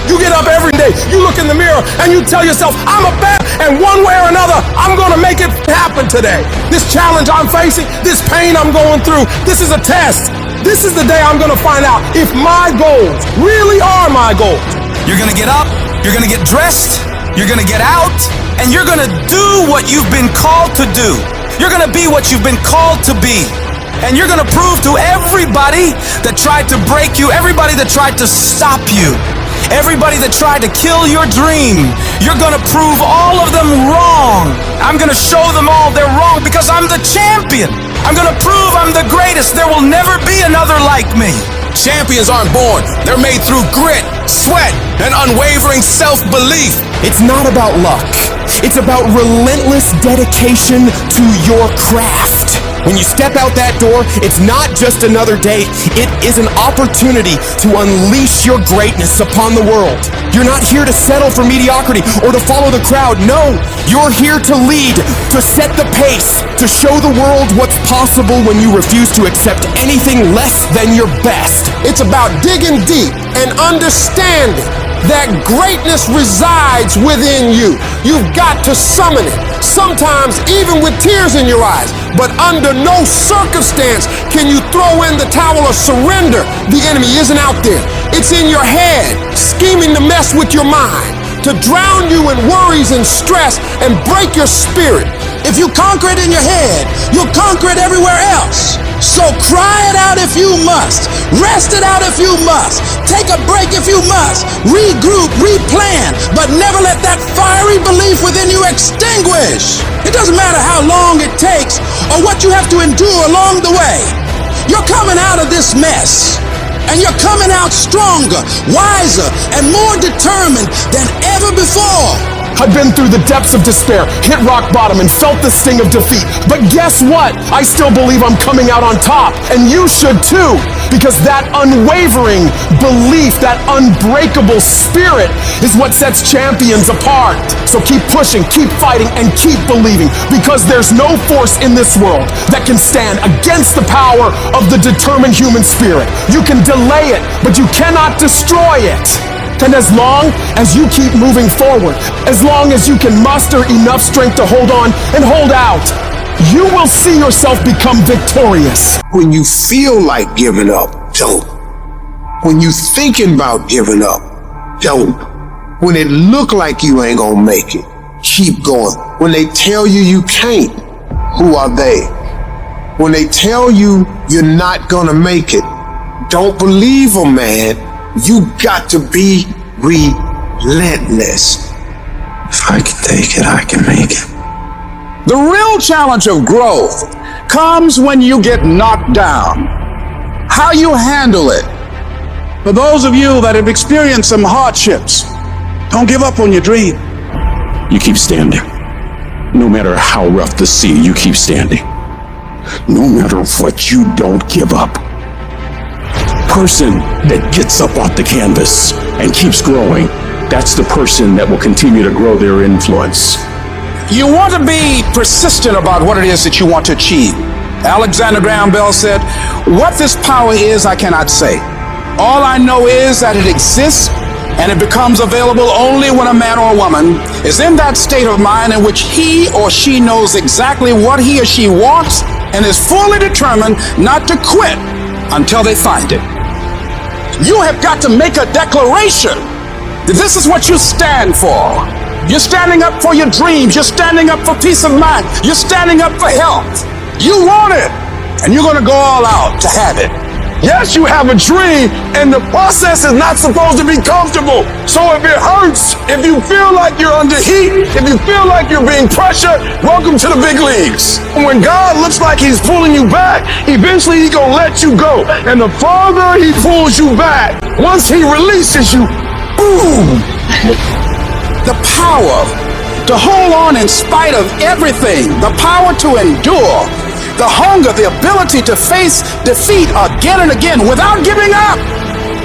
You get up every day, you look in the mirror, and you tell yourself, I'm a bad, and one way or another, I'm gonna make it happen today. This challenge I'm facing, this pain I'm going through, this is a test. This is the day I'm gonna find out if my goals really are my goals. You're gonna get up, you're gonna get dressed, you're gonna get out, and you're gonna do what you've been called to do. You're gonna be what you've been called to be. And you're gonna prove to everybody that tried to break you, everybody that tried to stop you, everybody that tried to kill your dream, you're gonna prove all of them wrong. I'm gonna show them all they're wrong because I'm the champion. I'm gonna prove I'm the greatest. There will never be another like me. Champions aren't born. They're made through grit, sweat, and unwavering self-belief. It's not about luck. It's about relentless dedication to your craft. When you step out that door, it's not just another day. It is an opportunity to unleash your greatness upon the world. You're not here to settle for mediocrity or to follow the crowd. No, you're here to lead, to set the pace, to show the world what's possible when you refuse to accept anything less than your best. It's about digging deep and understanding that greatness resides within you. You've got to summon it, sometimes even with tears in your eyes. But under no circumstance can you throw in the towel or surrender. The enemy isn't out there. It's in your head, scheming to mess with your mind, to drown you in worries and stress and break your spirit. If you conquer it in your head, you'll conquer it everywhere else. So cry it out if you must. Rest it out if you must. Take a break if you must. Regroup, replan, but never let that fiery belief within you extinguish. It doesn't matter how long it takes or what you have to endure along the way. You're coming out of this mess. And you're coming out stronger, wiser, and more determined than ever before. I've been through the depths of despair, hit rock bottom, and felt the sting of defeat. But guess what? I still believe I'm coming out on top. And you should too. Because that unwavering belief, that unbreakable spirit is what sets champions apart. So keep pushing, keep fighting, and keep believing. Because there's no force in this world that can stand against the power of the determined human spirit. You can delay it, but you cannot destroy it. And as long as you keep moving forward, as long as you can muster enough strength to hold on and hold out, you will see yourself become victorious. When you feel like giving up, don't. When you thinking about giving up, don't. When it look like you ain't gonna make it, keep going. When they tell you you can't, who are they? When they tell you you're not gonna make it, don't believe them, man. You got to be relentless. If I can take it, I can make it. The real challenge of growth comes when you get knocked down. How you handle it. For those of you that have experienced some hardships, don't give up on your dream. You keep standing. No matter how rough the sea, you keep standing. No matter what, you don't give up. Person that gets up off the canvas and keeps growing, that's the person that will continue to grow their influence. You want to be persistent about what it is that you want to achieve. Alexander Graham Bell said, "What this power is, I cannot say. All I know is that it exists, and it becomes available only when a man or a woman is in that state of mind in which he or she knows exactly what he or she wants and is fully determined not to quit until they find it." You have got to make a declaration that this is what you stand for. You're standing up for your dreams. You're standing up for peace of mind. You're standing up for health. You want it, and you're going to go all out to have it. Yes, you have a dream, and the process is not supposed to be comfortable. So if it hurts, if you feel like you're under heat, if you feel like you're being pressured, welcome to the big leagues. When God looks like he's pulling you back, eventually he's gonna let you go. And the farther he pulls you back, once he releases you, boom! The power to hold on in spite of everything, the power to endure, the hunger, the ability to face defeat again and again without giving up.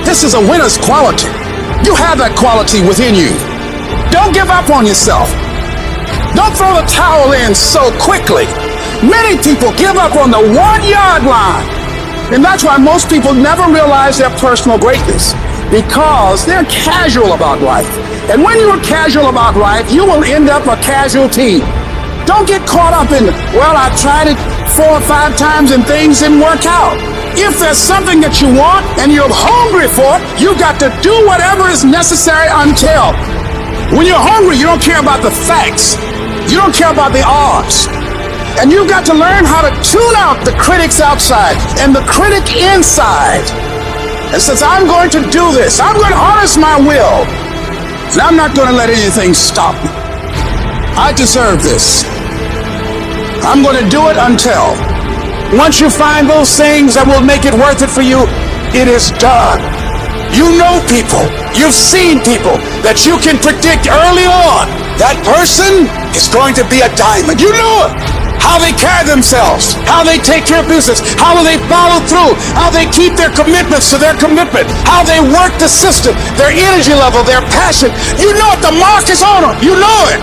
This is a winner's quality. You have that quality within you. Don't give up on yourself. Don't throw the towel in so quickly. Many people give up on the 1-yard line. And that's why most people never realize their personal greatness, because they're casual about life. And when you're casual about life, you will end up a casualty. Don't get caught up in, well, I tried it 4 or 5 times and things didn't work out. If there's something that you want and you're hungry for it, you've got to do whatever is necessary until. When you're hungry, you don't care about the facts. You don't care about the odds. And you've got to learn how to tune out the critics outside and the critic inside. And since I'm going to do this, I'm going to harness my will. And I'm not going to let anything stop me. I deserve this. I'm going to do it until once you find those things that will make it worth it for you, it is done. You know people, you've seen people that you can predict early on. That person is going to be a diamond. You know it. How they carry themselves, how they take care of business, how they follow through, how they keep their commitments to their commitment, how they work the system, their energy level, their passion. You know it, the mark is on them. You know it.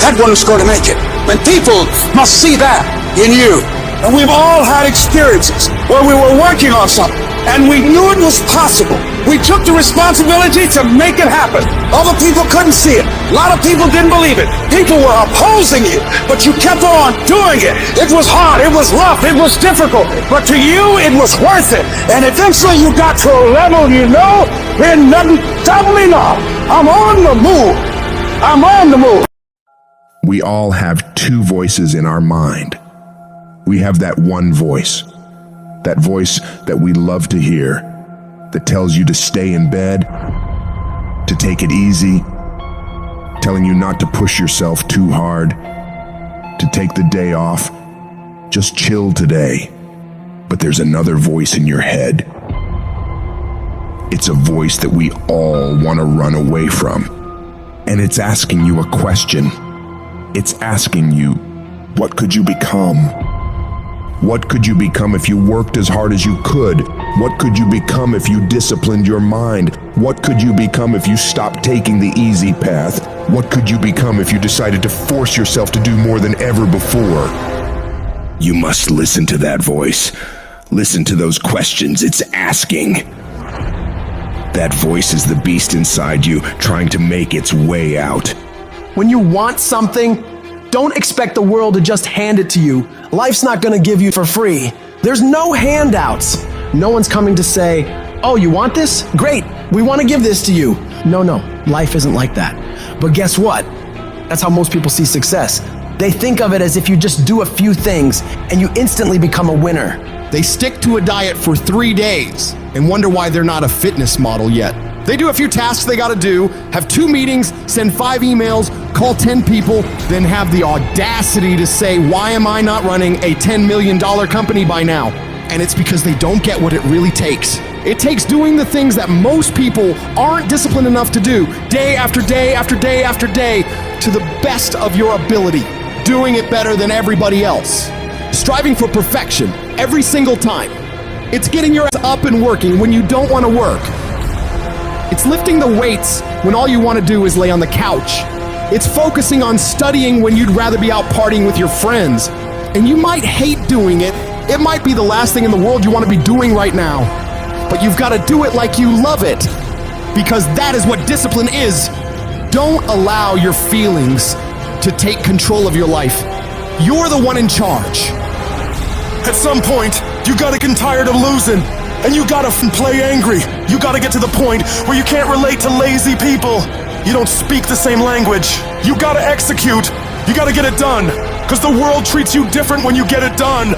That one's going to make it. And people must see that in you. And we've all had experiences where we were working on something and we knew it was possible. We took the responsibility to make it happen. Other people couldn't see it. A lot of people didn't believe it. People were opposing you, but you kept on doing it. It was hard, it was rough, it was difficult, but to you it was worth it. And eventually you got to a level you know, there's nothing stopping me now. I'm on the move. I'm on the move. We all have two voices in our mind. We have that one voice that we love to hear, that tells you to stay in bed, to take it easy, telling you not to push yourself too hard, to take the day off, just chill today. But there's another voice in your head. It's a voice that we all want to run away from. And it's asking you a question. It's asking you, what could you become? What could you become if you worked as hard as you could? What could you become if you disciplined your mind? What could you become if you stopped taking the easy path? What could you become if you decided to force yourself to do more than ever before? You must listen to that voice. Listen to those questions it's asking. That voice is the beast inside you, trying to make its way out. When you want something, don't expect the world to just hand it to you. Life's not gonna give you for free. There's no handouts. No one's coming to say, oh, you want this? Great, we wanna give this to you. No, life isn't like that. But guess what? That's how most people see success. They think of it as if you just do a few things and you instantly become a winner. They stick to a diet for 3 days and wonder why they're not a fitness model yet. They do a few tasks they gotta do, have 2 meetings, send 5 emails, call 10 people, then have the audacity to say, why am I not running a $10 million company by now? And it's because they don't get what it really takes. It takes doing the things that most people aren't disciplined enough to do, day after day after day after day, to the best of your ability, doing it better than everybody else. Striving for perfection every single time. It's getting your ass up and working when you don't want to work. It's lifting the weights when all you want to do is lay on the couch. It's focusing on studying when you'd rather be out partying with your friends. And you might hate doing it. It might be the last thing in the world you want to be doing right now. But you've got to do it like you love it. Because that is what discipline is. Don't allow your feelings to take control of your life. You're the one in charge. At some point, you gotta get tired of losing. And you gotta play angry. You gotta get to the point where you can't relate to lazy people. You don't speak the same language. You gotta execute. You gotta get it done. Because the world treats you different when you get it done.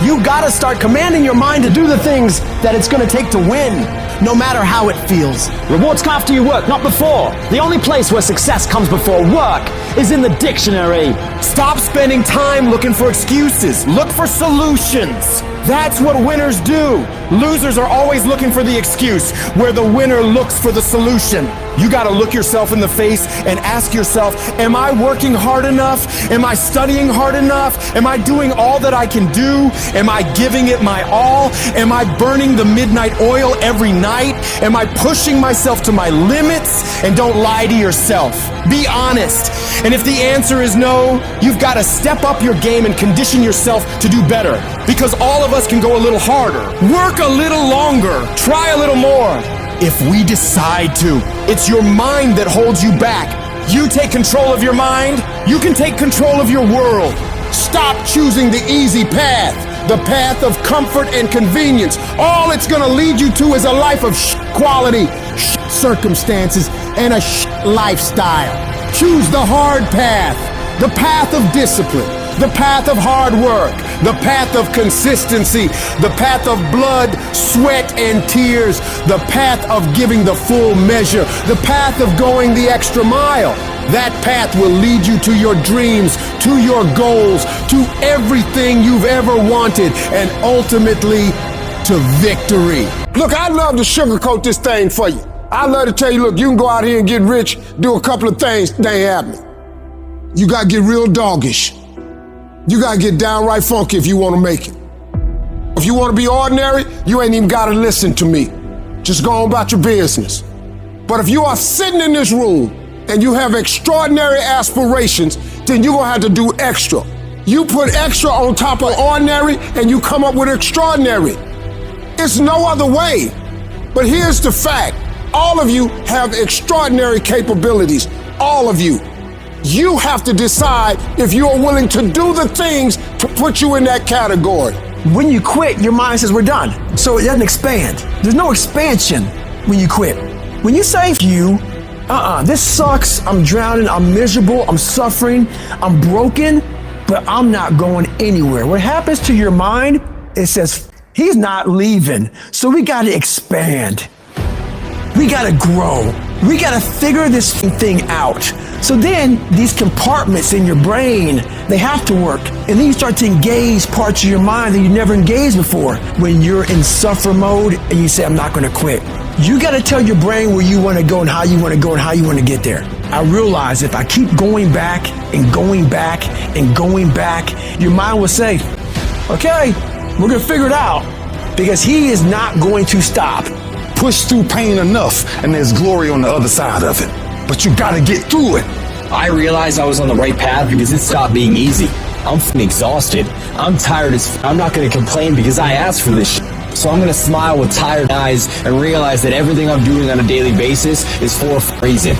You gotta start commanding your mind to do the things that it's gonna take to win, no matter how it feels. Rewards come after you work, not before. The only place where success comes before work is in the dictionary. Stop spending time looking for excuses. Look for solutions. That's what winners do. Losers are always looking for the excuse, where the winner looks for the solution. You gotta look yourself in the face and ask yourself, am I working hard enough? Am I studying hard enough? Am I doing all that I can do? Am I giving it my all? Am I burning the midnight oil every night? Am I pushing myself to my limits? And don't lie to yourself. Be honest. And if the answer is no, you've gotta step up your game and condition yourself to do better. Because all of us can go a little harder, work a little longer, try a little more. If we decide to, it's your mind that holds you back. You take control of your mind, you can take control of your world. Stop choosing the easy path, the path of comfort and convenience. All it's gonna lead you to is a life of quality, circumstances, and a lifestyle. Choose the hard path, the path of discipline, The path of hard work, the path of consistency, the path of blood, sweat, and tears, the path of giving the full measure, the path of going the extra mile. That path will lead you to your dreams, to your goals, to everything you've ever wanted, and ultimately to victory. Look, I'd love to sugarcoat this thing for you. I'd love to tell you, look, you can go out here and get rich, do a couple of things, they ain't happening. You gotta get real doggish. You gotta get downright funky if you wanna make it. If you wanna be ordinary, you ain't even gotta listen to me. Just go on about your business. But if you are sitting in this room and you have extraordinary aspirations, then you're gonna have to do extra. You put extra on top of ordinary and you come up with extraordinary. It's no other way. But here's the fact. All of you have extraordinary capabilities. All of you. You have to decide if you are willing to do the things to put you in that category. When you quit, your mind says we're done. So it doesn't expand. There's no expansion when you quit. When you say you, this sucks, I'm drowning, I'm miserable, I'm suffering, I'm broken, but I'm not going anywhere. What happens to your mind, it says, he's not leaving. So we gotta expand. We gotta grow. We gotta figure this thing out. So then these compartments in your brain, they have to work. And then you start to engage parts of your mind that you never engaged before. When you're in suffer mode and you say, I'm not gonna quit. You gotta tell your brain where you wanna go and how you wanna go and how you wanna get there. I realize if I keep going back and going back and going back, your mind will say, okay, we're gonna figure it out. Because he is not going to stop. Push through pain enough and there's glory on the other side of it. But you gotta get through it. I realized I was on the right path because it stopped being easy. I'm f***ing exhausted. I'm tired as I'm not gonna complain because I asked for this shit. So I'm gonna smile with tired eyes and realize that everything I'm doing on a daily basis is for a reason.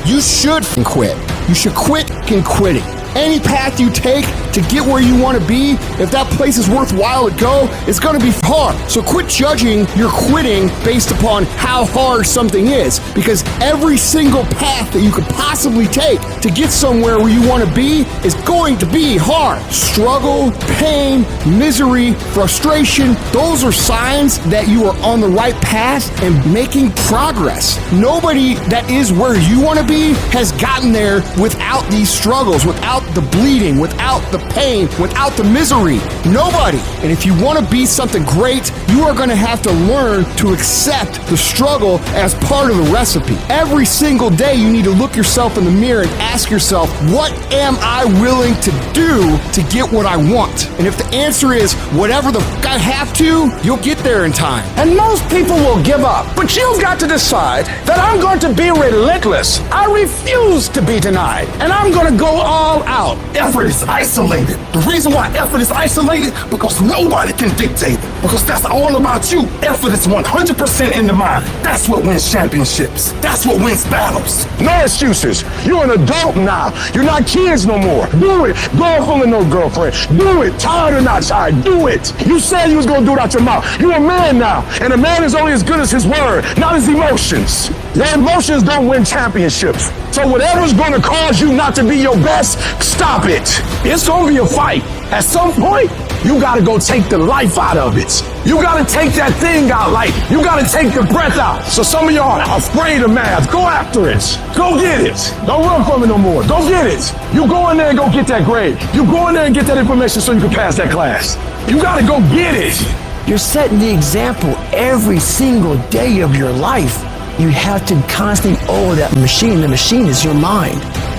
You should quit. You should quit quitting. Any path you take to get where you want to be, if that place is worthwhile to go, it's going to be hard. So quit judging your quitting based upon how hard something is, because every single path that you could possibly take to get somewhere where you want to be is going to be hard. Struggle, pain, misery, frustration, those are signs that you are on the right path and making progress. Nobody that is where you want to be has gotten there without these struggles, without the bleeding, without the pain, without the misery. Nobody. And if you want to be something great, you are going to have to learn to accept the struggle as part of the recipe. Every single day you need to look yourself in the mirror and ask yourself, what am I willing to do to get what I want? And if the answer is whatever the f*** I have to, you'll get there in time. And most people will give up, but you've got to decide that I'm going to be relentless. I refuse to be denied, and I'm going to go all out. Effort is isolated. The reason why effort is isolated, because nobody can dictate it. Because that's all about you. Effort is 100% in the mind. That's what wins championships. That's what wins battles. No excuses. You're an adult now. You're not kids no more. Do it. Girlfriend or no girlfriend. Do it. Tired or not tired. Do it. You said you was going to do it out your mouth. You're a man now. And a man is only as good as his word, not his emotions. Your emotions don't win championships. So whatever's going to cause you not to be your best, stop it. It's going to be a fight. At some point, you got to go take the life out of it. You got to take that thing out, like you got to take the breath out. So some of y'all are afraid of math. Go after it. Go get it. Don't run from it no more. Go get it. You go in there and go get that grade. You go in there and get that information so you can pass that class. You got to go get it. You're setting the example every single day of your life. You have to constantly owe that machine. The machine is your mind.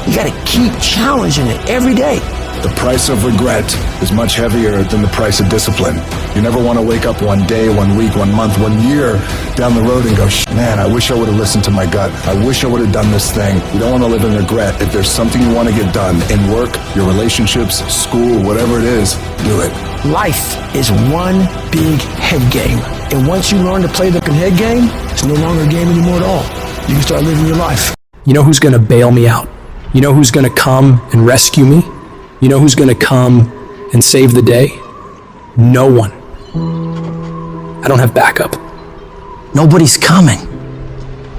You got to keep challenging it every day. The price of regret is much heavier than the price of discipline. You never want to wake up one day, 1 week, 1 month, 1 year down the road and go, man, I wish I would have listened to my gut. I wish I would have done this thing. You don't want to live in regret. If there's something you want to get done in work, your relationships, school, whatever it is, do it. Life is one big head game. And once you learn to play the head game, it's no longer a game anymore at all. You can start living your life. You know who's going to bail me out? You know who's going to come and rescue me? You know who's going to come and save the day? No one. I don't have backup. Nobody's coming.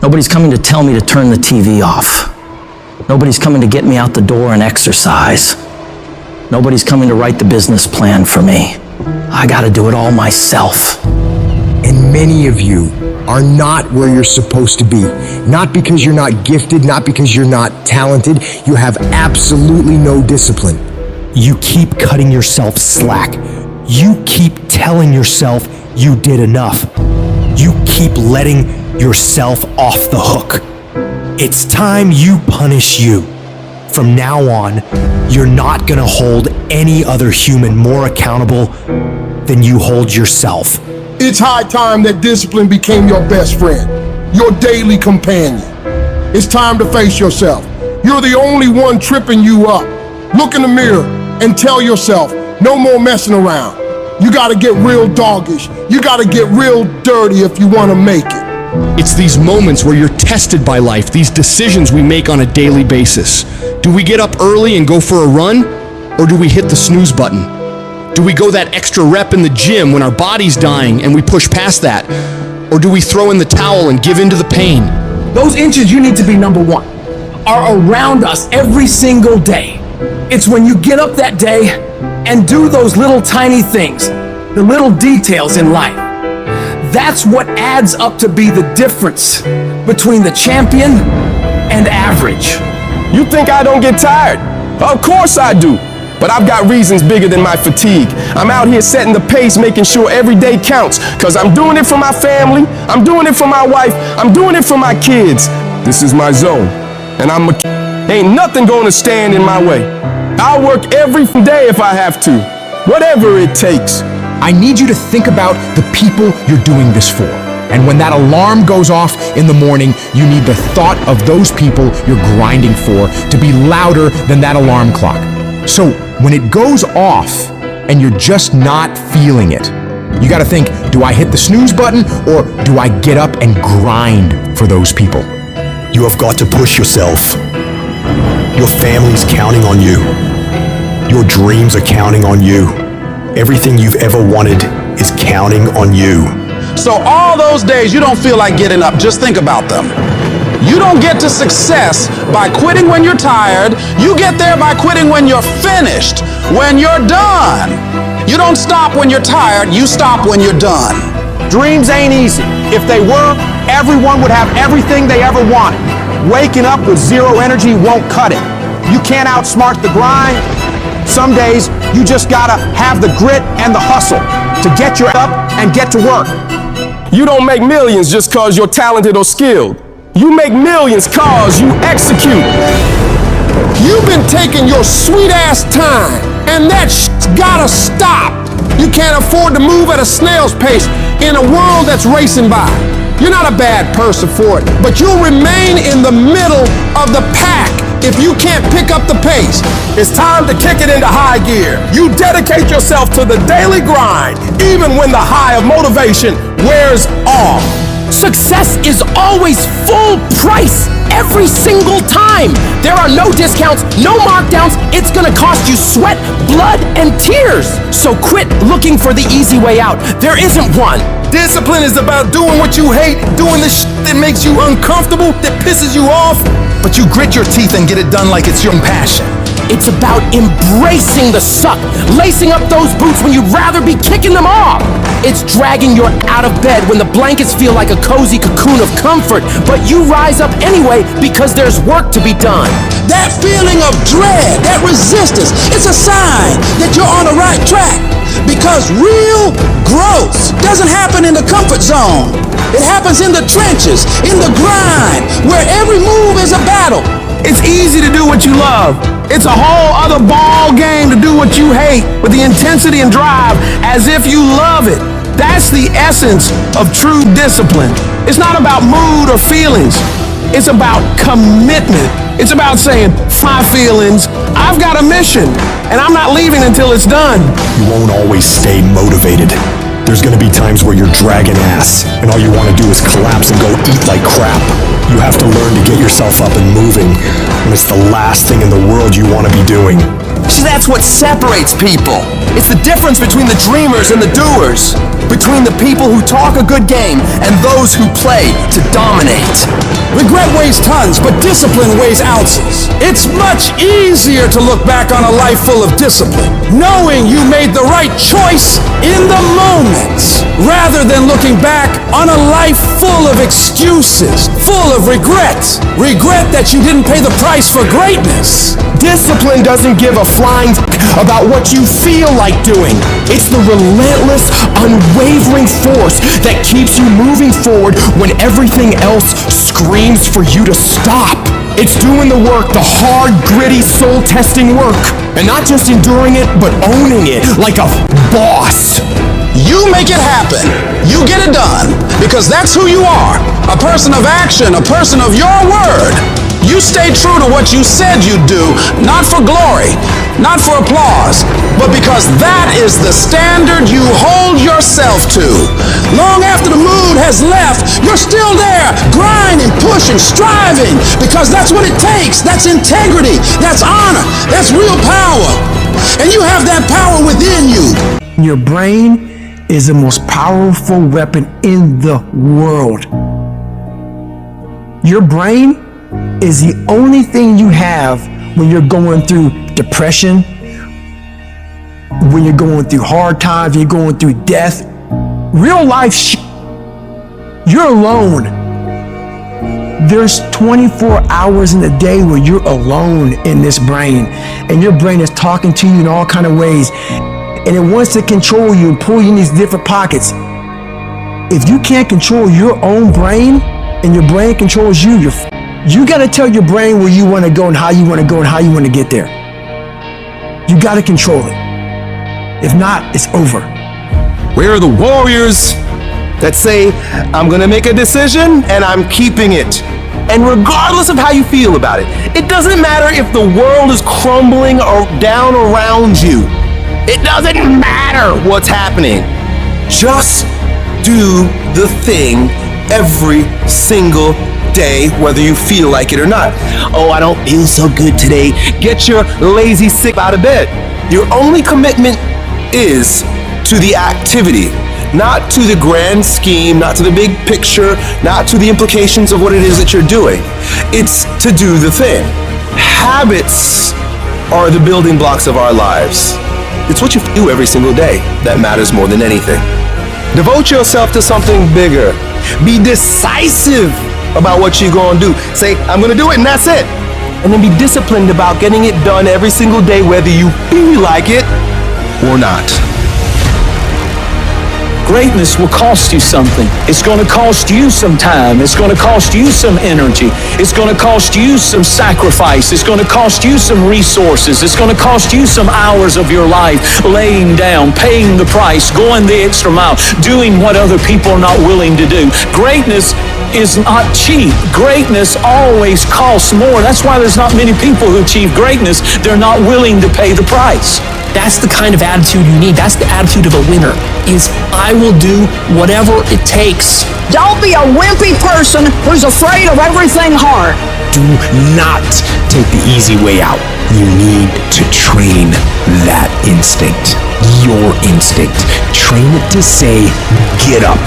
Nobody's coming to tell me to turn the TV off. Nobody's coming to get me out the door and exercise. Nobody's coming to write the business plan for me. I gotta do it all myself. And many of you are not where you're supposed to be. Not because you're not gifted, not because you're not talented. You have absolutely no discipline. You keep cutting yourself slack. You keep telling yourself you did enough. You keep letting yourself off the hook. It's time you punish you. From now on, you're not gonna hold any other human more accountable than you hold yourself. It's high time that discipline became your best friend, your daily companion. It's time to face yourself. You're the only one tripping you up. Look in the mirror and tell yourself, no more messing around. You gotta get real doggish. You gotta get real dirty if you wanna make it. It's these moments where you're tested by life, these decisions we make on a daily basis. Do we get up early and go for a run, or do we hit the snooze button? Do we go that extra rep in the gym when our body's dying and we push past that? Or do we throw in the towel and give in to the pain? Those inches you need to be number one are around us every single day. It's when you get up that day and do those little tiny things, the little details in life. That's what adds up to be the difference between the champion and average. You think I don't get tired? Of course I do. But I've got reasons bigger than my fatigue. I'm out here setting the pace, making sure every day counts. Cause I'm doing it for my family, I'm doing it for my wife, I'm doing it for my kids. This is my zone. And ain't nothing gonna stand in my way. I'll work every day if I have to. Whatever it takes. I need you to think about the people you're doing this for. And when that alarm goes off in the morning, you need the thought of those people you're grinding for to be louder than that alarm clock. So when it goes off and you're just not feeling it, you gotta think, do I hit the snooze button or do I get up and grind for those people? You have got to push yourself. Your family's counting on you. Your dreams are counting on you. Everything you've ever wanted is counting on you. So all those days you don't feel like getting up, just think about them. You don't get to success by quitting when you're tired. You get there by quitting when you're finished, when you're done. You don't stop when you're tired, you stop when you're done. Dreams ain't easy. If they were, everyone would have everything they ever wanted. Waking up with zero energy won't cut it. You can't outsmart the grind. Some days, you just gotta have the grit and the hustle to get your up and get to work. You don't make millions just cause you're talented or skilled. You make millions cause you execute. You've been taking your sweet ass time, and that shit's gotta stop. You can't afford to move at a snail's pace in a world that's racing by. You're not a bad person for it, but you'll remain in the middle of the pack if you can't pick up the pace. It's time to kick it into high gear. You dedicate yourself to the daily grind, even when the high of motivation wears off. Success is always full price every single time. There are no discounts, no markdowns. It's gonna cost you sweat, blood, and tears. So quit looking for the easy way out. There isn't one. Discipline is about doing what you hate, doing the shit that makes you uncomfortable, that pisses you off, but you grit your teeth and get it done like it's your passion. It's about embracing the suck, lacing up those boots when you'd rather be kicking them off. It's dragging you out of bed when the blankets feel like a cozy cocoon of comfort, but you rise up anyway because there's work to be done. That feeling of dread, that resistance, it's a sign that you're on the right track. Because real growth doesn't happen in the comfort zone. It happens in the trenches, in the grind, where every move is a battle. It's easy to do what you love. It's a whole other ball game to do what you hate with the intensity and drive as if you love it. That's the essence of true discipline. It's not about mood or feelings. It's about commitment. It's about saying, my feelings, I've got a mission, and I'm not leaving until it's done. You won't always stay motivated. There's gonna be times where you're dragging ass, and all you wanna do is collapse and go eat like crap. You have to learn to get yourself up and moving, and it's the last thing in the world you wanna be doing. See, that's what separates people. It's the difference between the dreamers and the doers. Between the people who talk a good game and those who play to dominate. Regret weighs tons, but discipline weighs ounces. It's much easier to look back on a life full of discipline, knowing you made the right choice in the moment, rather than looking back on a life full of excuses, full of regret. Regret that you didn't pay the price for greatness. Discipline doesn't give a flying about what you feel like doing. It's the relentless, unwavering force that keeps you moving forward when everything else screams for you to stop. It's doing the work, the hard, gritty, soul-testing work. And not just enduring it, but owning it like a boss. You make it happen. You get it done. Because that's who you are. A person of action, a person of your word. You stay true to what you said you'd do, not for glory, not for applause, but because that is the standard you hold yourself to. Long after the mood has left, you're still there, grinding, pushing, striving, because that's what it takes. That's integrity, that's honor, that's real power. And you have that power within you. Your brain is the most powerful weapon in the world. Your brain is the only thing you have when you're going through depression, when you're going through hard times, you're going through death. Real life you're alone. There's 24 hours in a day where you're alone in this brain, and your brain is talking to you in all kind of ways, and it wants to control you and pull you in these different pockets. If you can't control your own brain and your brain controls you, you got to tell your brain where you want to go and how you want to go and how you want to get there. You got to control it. If not, it's over. Where are the warriors that say, I'm going to make a decision and I'm keeping it? And regardless of how you feel about it, it doesn't matter if the world is crumbling or down around you. It doesn't matter what's happening. Just do the thing every single day, whether you feel like it or not. Oh, I don't feel so good today. Get your lazy sick out of bed. Your only commitment is to the activity, not to the grand scheme, not to the big picture, not to the implications of what it is that you're doing. It's to do the thing. Habits are the building blocks of our lives. It's what you do every single day that matters more than anything. Devote yourself to something bigger. Be decisive about what you're going to do. Say, I'm going to do it, and that's it. And then be disciplined about getting it done every single day, whether you feel like it or not. Greatness will cost you something. It's going to cost you some time. It's going to cost you some energy. It's going to cost you some sacrifice. It's going to cost you some resources. It's going to cost you some hours of your life laying down, paying the price, going the extra mile, doing what other people are not willing to do. Greatness is not cheap. Greatness always costs more. That's why there's not many people who achieve greatness. They're not willing to pay the price. That's the kind of attitude you need. That's the attitude of a winner, is I will do whatever it takes. Don't be a wimpy person who's afraid of everything hard. Do not take the easy way out. You need to train that instinct, your instinct. Train it to say, get up,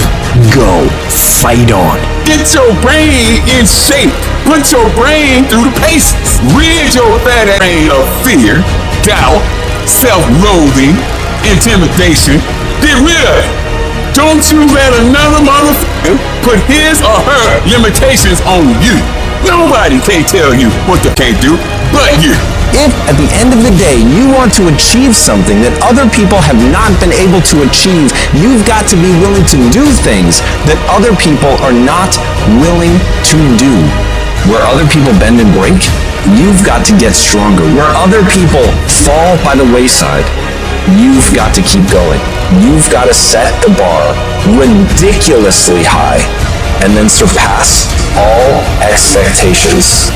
go, fight on. Get your brain in shape. Put your brain through the paces. Rid your fat brain of fear, doubt, self-loathing, intimidation. Get rid of it. Don't you let another motherfucker put his or her limitations on you. Nobody can tell you what they can't do but you. If at the end of the day you want to achieve something that other people have not been able to achieve, you've got to be willing to do things that other people are not willing to do. Where other people bend and break, you've got to get stronger. Where other people fall by the wayside, you've got to keep going. You've got to set the bar ridiculously high and then surpass all expectations.